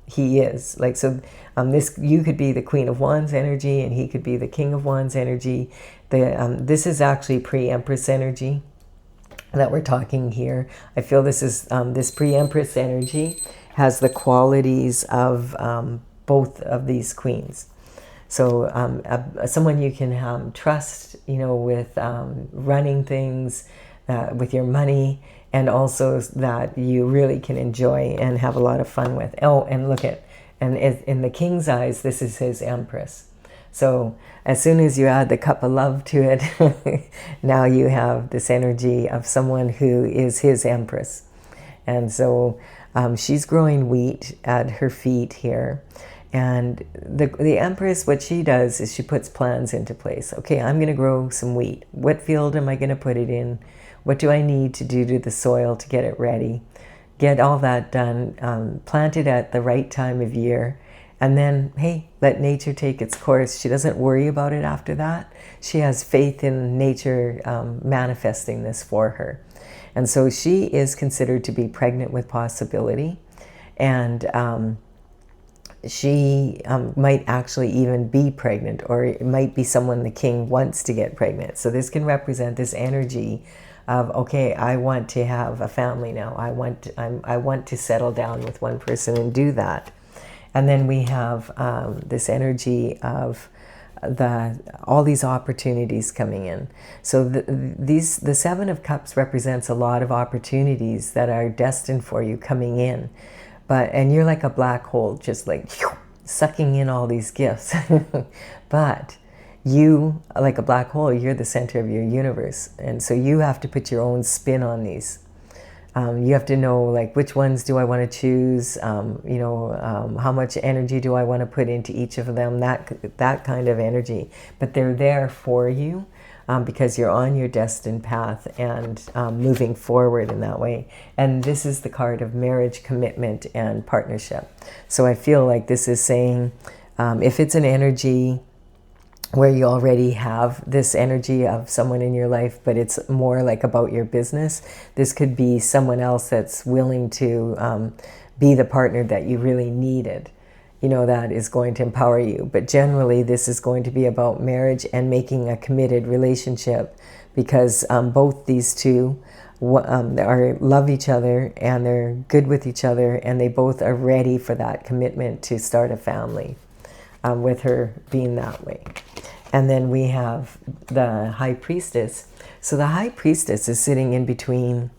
he is. Like, so this, you could be the Queen of Wands energy, and he could be the King of Wands energy. This is actually pre-Empress energy that we're talking here. I feel this is this pre-Empress energy has the qualities of both of these queens. So someone you can trust, you know, with running things, with your money, and also that you really can enjoy and have a lot of fun with. Oh, and look at, and in the King's eyes, this is his Empress. So as soon as you add the cup of love to it, now you have this energy of someone who is his Empress. And so she's growing wheat at her feet here. And the Empress, what she does is she puts plans into place. Okay, I'm going to grow some wheat. What field am I going to put it in? What do I need to do to the soil to get it ready? Get all that done, plant it at the right time of year, and then, hey, let nature take its course. She doesn't worry about it after that. She has faith in nature manifesting this for her. And so she is considered to be pregnant with possibility. And she might actually even be pregnant, or it might be someone the king wants to get pregnant. So this can represent this energy of, okay, I want to have a family now. I want to settle down with one person and do that. And then we have this energy of all these opportunities coming in. So the Seven of Cups represents a lot of opportunities that are destined for you coming in. And you're like a black hole, just like sucking in all these gifts. But you, like a black hole, you're the center of your universe. And so you have to put your own spin on these. You have to know, like, which ones do I want to choose? You know, how much energy do I want to put into each of them? That kind of energy. But they're there for you because you're on your destined path and moving forward in that way. And this is the card of marriage, commitment, and partnership. So I feel like this is saying, if it's an energy where you already have this energy of someone in your life, but it's more like about your business, this could be someone else that's willing to be the partner that you really needed, you know, that is going to empower you. But generally, this is going to be about marriage and making a committed relationship, because both these two love each other and they're good with each other, and they both are ready for that commitment to start a family, with her being that way. And then we have the High Priestess. So the High Priestess is sitting in between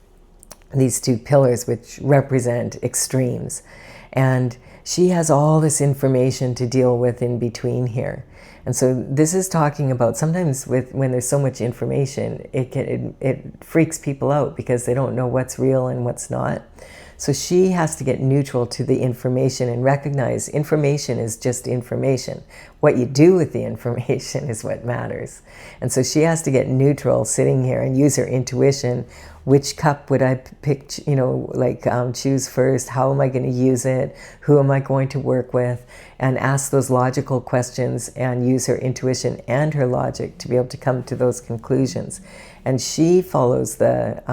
these two pillars, which represent extremes. And she has all this information to deal with in between here. And so this is talking about sometimes when there's so much information, it freaks people out because they don't know what's real and what's not. So she has to get neutral to the information and recognize information is just information. What you do with the information is what matters. And so she has to get neutral sitting here and use her intuition. Which cup would I pick, you know, like choose first? How am I going to use it? Who am I going to work with? And ask those logical questions and use her intuition and her logic to be able to come to those conclusions. And she follows the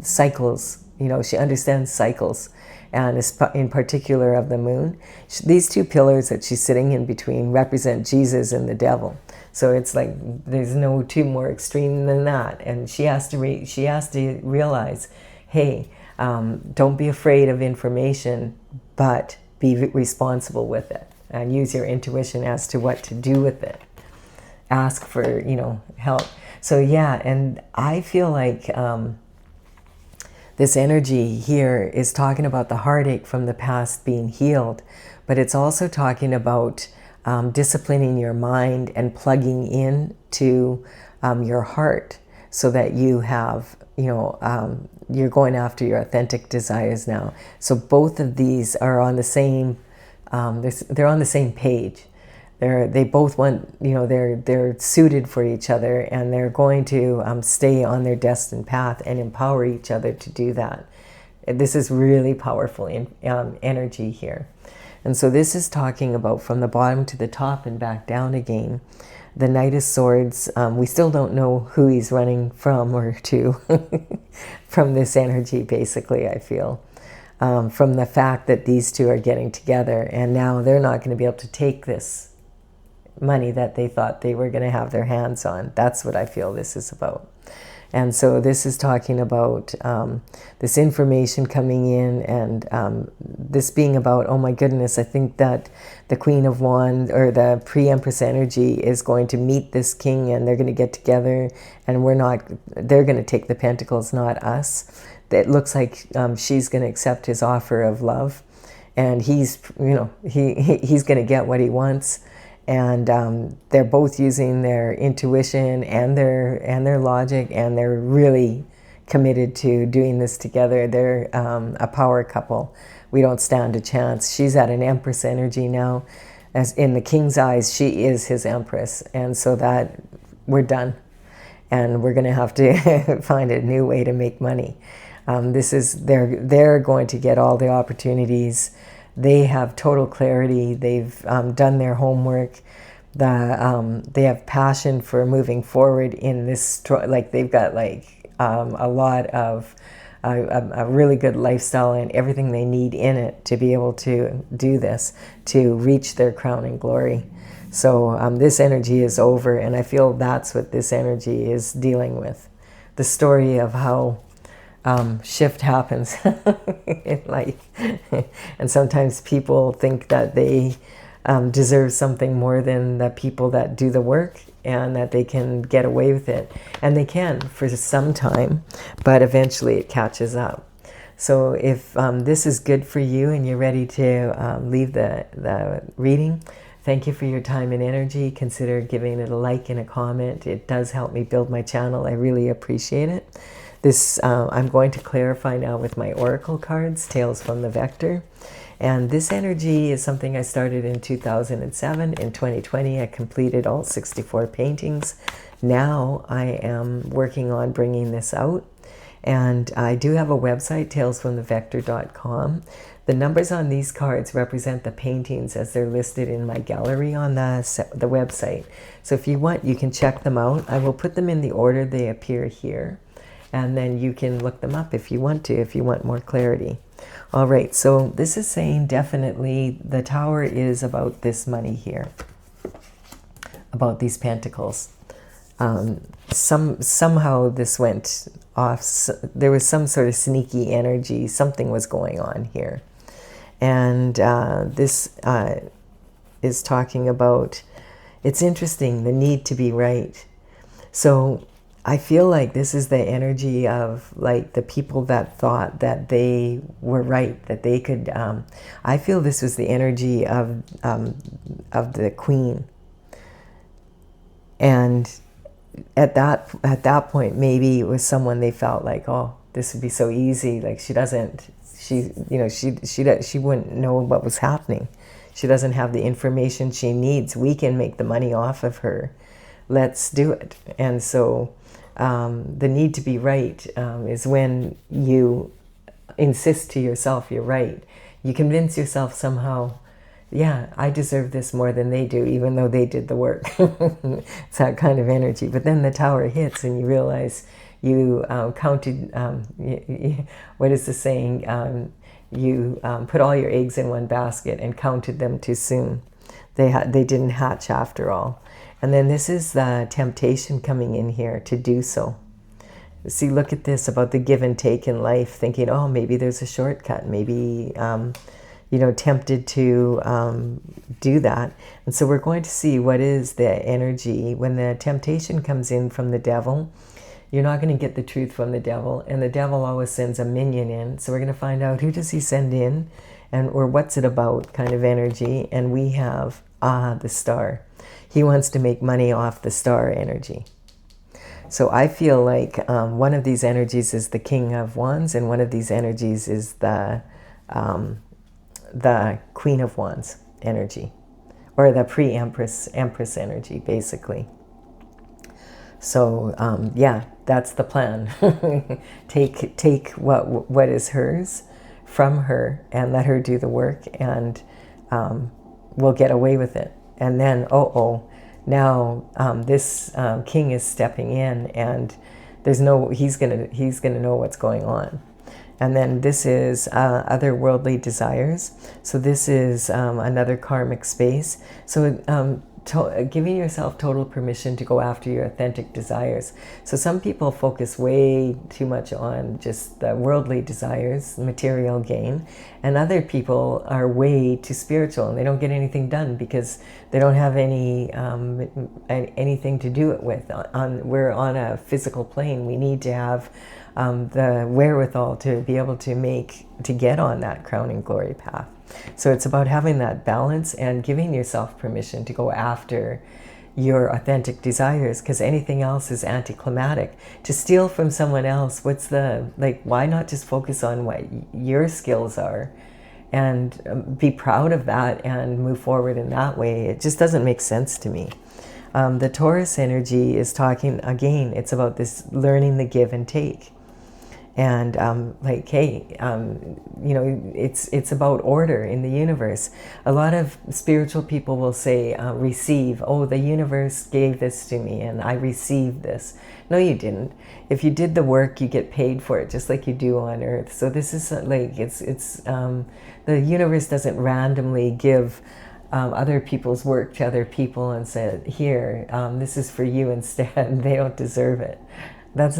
cycles. You know, she understands cycles, and in particular of the moon. These two pillars that she's sitting in between represent Jesus and the devil. So it's like there's no two more extreme than that. And she has to realize, hey, don't be afraid of information, but be responsible with it and use your intuition as to what to do with it. Ask for, you know, help. So yeah, and I feel like this energy here is talking about the heartache from the past being healed, but it's also talking about disciplining your mind and plugging in to your heart so that you have, you know, you're going after your authentic desires now. So both of these are on the same, they're on the same page. They both want, you know, they're suited for each other, and they're going to stay on their destined path and empower each other to do that. This is really powerful energy here. And so this is talking about from the bottom to the top and back down again. The Knight of Swords, we still don't know who he's running from or to from this energy, basically, I feel. From the fact that these two are getting together, and now they're not going to be able to take this money that they thought they were going to have their hands on. That's what I feel this is about. And so this is talking about this information coming in, and this being about, oh my goodness, I think that the Queen of Wands or the pre-Empress energy is going to meet this king, and they're going to get together, and they're going to take the pentacles, not us. It looks like she's going to accept his offer of love, and he's going to get what he wants. And they're both using their intuition and their logic, and they're really committed to doing this together. They're a power couple. We don't stand a chance. She's at an Empress energy now. As in the king's eyes, she is his Empress. And so that we're done. And we're going to have to find a new way to make money. They're going to get all the opportunities. They have total clarity. They've done their homework. They have passion for moving forward in this. Like they've got a lot of a really good lifestyle and everything they need in it to be able to do this, to reach their crown and glory. So this energy is over, and I feel that's what this energy is dealing with. The story of how shift happens in life. And sometimes people think that they deserve something more than the people that do the work, and that they can get away with it. And they can for some time, but eventually it catches up. So if this is good for you and you're ready to leave the reading, thank you for your time and energy. Consider giving it a like and a comment. It does help me build my channel. I really appreciate it. This I'm going to clarify now with my oracle cards, Tales from the Vector. And this energy is something I started in 2007. In 2020, I completed all 64 paintings. Now I am working on bringing this out. And I do have a website, talesfromthevector.com. The numbers on these cards represent the paintings as they're listed in my gallery on the website. So if you want, you can check them out. I will put them in the order they appear here. And then you can look them up if you want more clarity. All right, so this is saying definitely the Tower is about this money here, about these pentacles. Somehow this went off. There was some sort of sneaky energy. Something was going on here. And this is talking about, it's interesting, the need to be right. So I feel like this is the energy of like the people that thought that they were right, that they could. I feel this was the energy of the Queen, and at that point, maybe it was someone they felt like, oh, this would be so easy. Like she wouldn't know what was happening. She doesn't have the information she needs. We can make the money off of her. Let's do it. And so the need to be right is when you insist to yourself you're right. You convince yourself somehow, yeah, I deserve this more than they do, even though they did the work. It's that kind of energy. But then the Tower hits and you realize you counted, what is the saying? You put all your eggs in one basket and counted them too soon. They didn't hatch after all. And then this is the temptation coming in here to do so. See, look at this about the give and take in life, thinking, oh, maybe there's a shortcut, maybe, tempted to do that. And so we're going to see what is the energy. When the temptation comes in from the devil, you're not going to get the truth from the devil. And the devil always sends a minion in. So we're going to find out, who does he send in, or what's it about kind of energy. And we have, the Star. He wants to make money off the Star energy. So I feel like one of these energies is the King of Wands, and one of these energies is the Queen of Wands energy, or the pre-Empress energy, basically. So yeah, that's the plan. Take what is hers from her and let her do the work, and we'll get away with it. And then, now this king is stepping in, and he's gonna know what's going on. And then this is other worldly desires. So this is another karmic space. So giving yourself total permission to go after your authentic desires. So some people focus way too much on just the worldly desires, material gain, and other people are way too spiritual and they don't get anything done because they don't have anything to do it with. We're on a physical plane. We need to have the wherewithal to be able to get on that crowning glory path. So it's about having that balance and giving yourself permission to go after your authentic desires, because anything else is anticlimactic. To steal from someone else, why not just focus on what your skills are and be proud of that and move forward in that way? It just doesn't make sense to me. The Taurus energy is talking, again, it's about this learning the give and take. And it's about order in the universe. A lot of spiritual people will say, receive. Oh, the universe gave this to me and I received this. No, you didn't. If you did the work, you get paid for it, just like you do on Earth. So this is the universe doesn't randomly give other people's work to other people and say, here, this is for you instead. They don't deserve it. That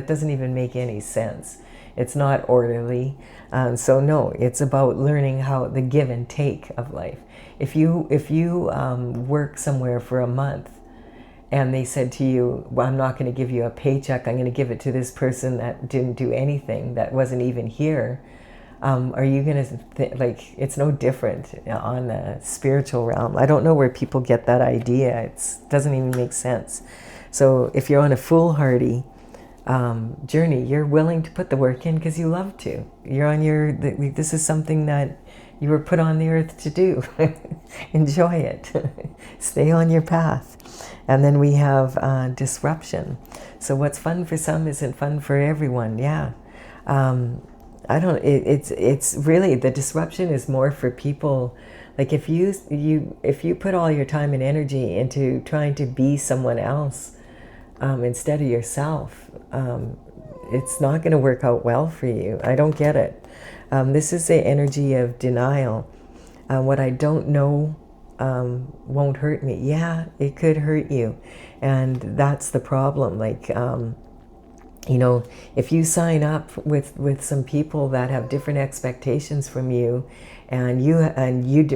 doesn't even make any sense. It's not orderly. So no, it's about learning how the give and take of life. If you work somewhere for a month and they said to you, well, I'm not going to give you a paycheck, I'm going to give it to this person that didn't do anything, that wasn't even here, are you going to it's no different on the spiritual realm. I don't know where people get that idea. It doesn't even make sense. So if you're on a foolhardy journey, you're willing to put the work in because you love to. You're on this is something that you were put on the earth to do. Enjoy it. Stay on your path. And then we have disruption. So what's fun for some isn't fun for everyone. Yeah. It's really, the disruption is more for people. Like if you put all your time and energy into trying to be someone else instead of yourself, it's not going to work out well for you. I don't get it. This is the energy of denial. What I don't know won't hurt me. Yeah, it could hurt you. And that's the problem. If you sign up with some people that have different expectations from you, and you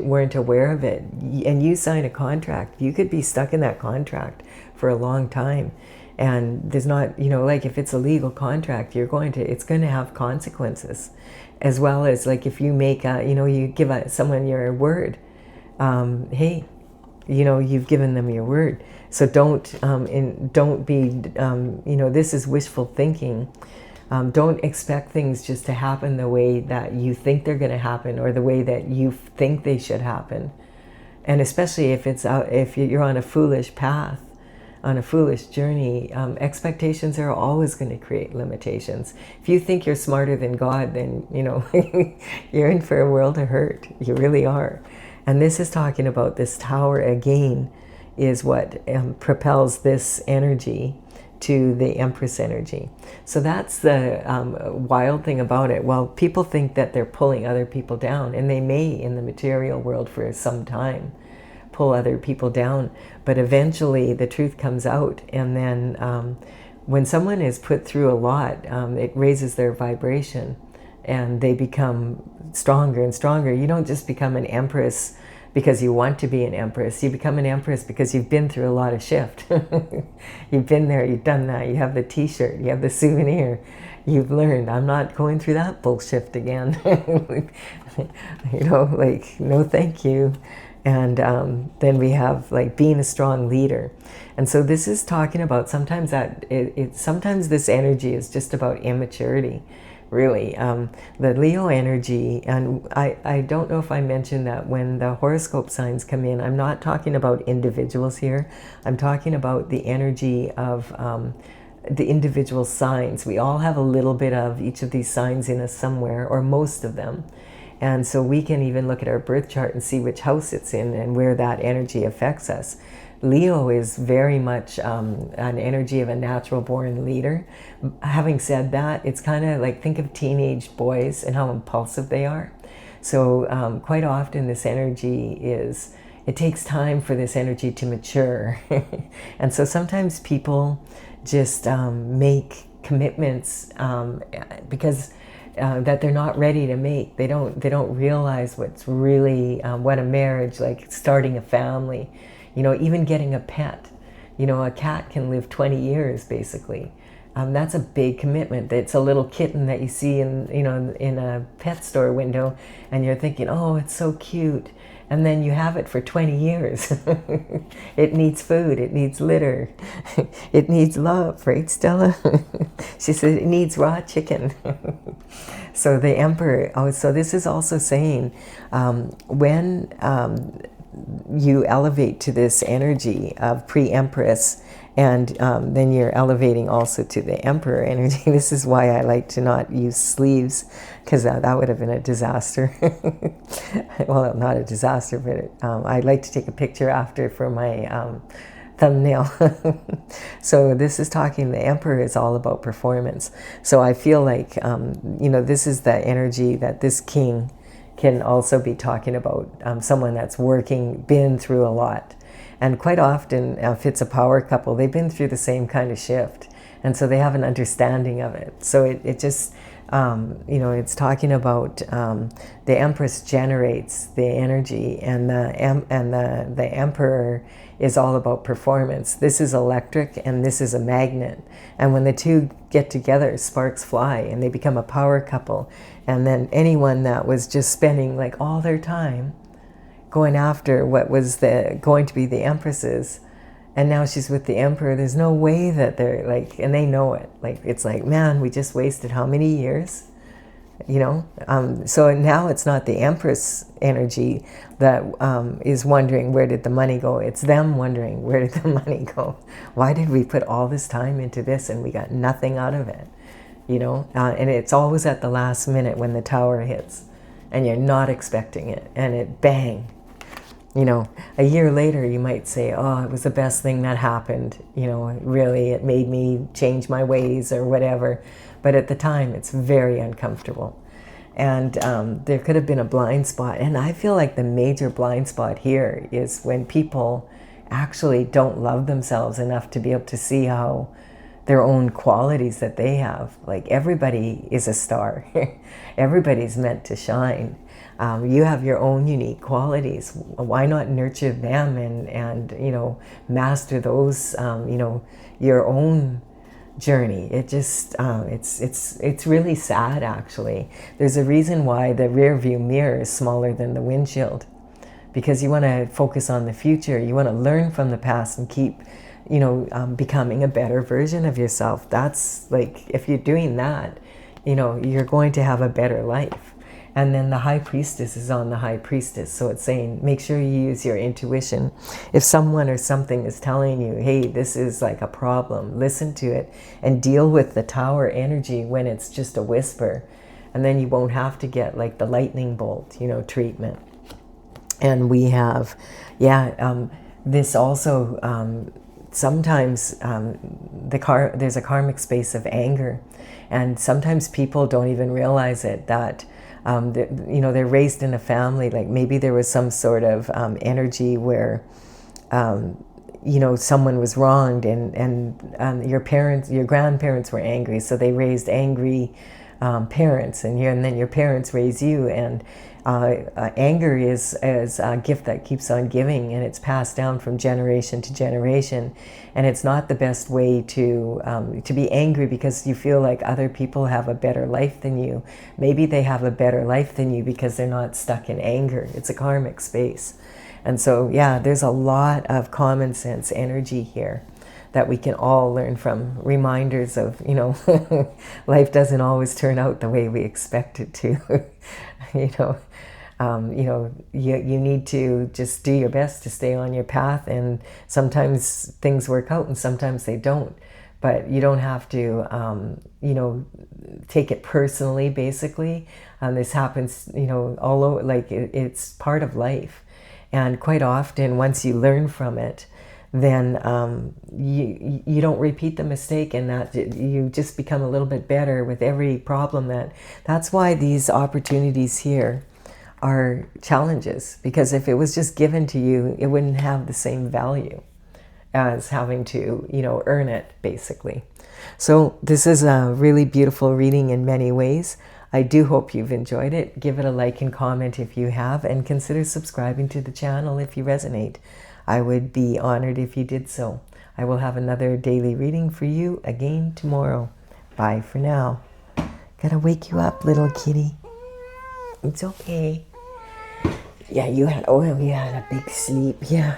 weren't aware of it, and you sign a contract, you could be stuck in that contract for a long time. And there's not, if it's a legal contract, it's going to have consequences, as well as if you make you give someone your word, hey, you've given them your word. So don't be, this is wishful thinking. Don't expect things just to happen the way that you think they're going to happen, or the way that you think they should happen. And especially if you're on a foolish path, on a foolish journey, expectations are always going to create limitations. If you think you're smarter than God, then you're in for a world of hurt. You really are. And this is talking about this tower again, is what propels this energy to the Empress energy. So that's the wild thing about it. Well, people think that they're pulling other people down, and they may in the material world for some time pull other people down, but eventually the truth comes out. And then when someone is put through a lot, it raises their vibration and they become stronger and stronger. You don't just become an empress because you want to be an empress. You become an empress because you've been through a lot of shift. You've been there, you've done that. You have the t-shirt, you have the souvenir. You've learned, I'm not going through that bullshit again. No thank you. And then we have being a strong leader. And so this is talking about sometimes that sometimes this energy is just about immaturity. really. The Leo energy, and I don't know if I mentioned that when the horoscope signs come in, I'm not talking about individuals here. I'm talking about the energy of the individual signs. We all have a little bit of each of these signs in us somewhere, or most of them. And so we can even look at our birth chart and see which house it's in and where that energy affects us. Leo is very much an energy of a natural born leader. Having said that, it's kind of like, think of teenage boys and how impulsive they are. So quite often this energy is, it takes time for this energy to mature. And so sometimes people just make commitments because that they're not ready to make. They don't realize what's really what a marriage, like starting a family, you know, even getting a pet. You know, a cat can live 20 years basically. That's a big commitment. It's a little kitten that you see in, you know, in a pet store window, and you're thinking, oh, it's so cute. And then you have it for 20 years. It needs food, it needs litter, it needs love, right, Stella? She said it needs raw chicken. So the Emperor, oh, so this is also saying when you elevate to this energy of pre-Empress, and then you're elevating also to the Emperor energy. This is why I like to not use sleeves, because that would have been a disaster. Well, not a disaster, but I like to take a picture after for my thumbnail. So this is talking, the Emperor is all about performance. So I feel like, you know, this is the energy that this king can also be talking about, someone that's working, been through a lot. And quite often, if it's a power couple, they've been through the same kind of shift. And so they have an understanding of it. So it just, you know, it's talking about the Empress generates the energy, and the Emperor is all about performance. This is electric and this is a magnet. And when the two get together, sparks fly and they become a power couple. And then anyone that was just spending like all their time going after what was going to be the Empresses, and now she's with the Emperor, there's no way that they're like, and they know it, like, it's like, man, we just wasted how many years, you know? So now it's not the Empress energy that is wondering, where did the money go? It's them wondering, where did the money go? Why did we put all this time into this and we got nothing out of it? You know, and it's always at the last minute when the tower hits and you're not expecting it, and it bang. You know, a year later you might say, oh, it was the best thing that happened. You know, really, it made me change my ways or whatever. But at the time, it's very uncomfortable. And there could have been a blind spot. And I feel like the major blind spot here is when people actually don't love themselves enough to be able to see how their own qualities that they have. Like, everybody is a star. Everybody's meant to shine. You have your own unique qualities. Why not nurture them and you know, master those, you know, your own journey? It just, it's really sad, actually. There's a reason why the rear view mirror is smaller than the windshield, because you want to focus on the future. You want to learn from the past and keep, you know, becoming a better version of yourself. That's like, if you're doing that, you know, you're going to have a better life. And then the High Priestess is on the High Priestess. So it's saying, make sure you use your intuition. If someone or something is telling you, hey, this is like a problem, listen to it and deal with the Tower energy when it's just a whisper. And then you won't have to get like the lightning bolt, you know, treatment. And we have, this also, sometimes there's a karmic space of anger. And sometimes people don't even realize it, that you know, they're raised in a family, like maybe there was some sort of energy where, you know, someone was wronged, and your grandparents were angry, so they raised angry parents, and then your parents raise you, and anger is a gift that keeps on giving, and it's passed down from generation to generation. And it's not the best way to be angry because you feel like other people have a better life than you. Maybe they have a better life than you because they're not stuck in anger. It's a karmic space. And so, yeah, there's a lot of common sense energy here that we can all learn from. Reminders of, you know, life doesn't always turn out the way we expect it to. You know, you need to just do your best to stay on your path, and sometimes things work out and sometimes they don't. But you don't have to, you know, take it personally, basically. This happens, you know, all over, like it's part of life. And quite often, once you learn from it, then you don't repeat the mistake, and that you just become a little bit better with every problem. That's why these opportunities here are challenges, because if it was just given to you, it wouldn't have the same value as having to, you know, earn it, basically. So this is a really beautiful reading in many ways. I do hope you've enjoyed it. Give it a like and comment if you have, and consider subscribing to the channel if you resonate. I would be honored if you did so. I will have another daily reading for you again tomorrow. Bye for now. Gotta wake you up, little kitty. It's okay. Yeah, you had a big sleep. Yeah.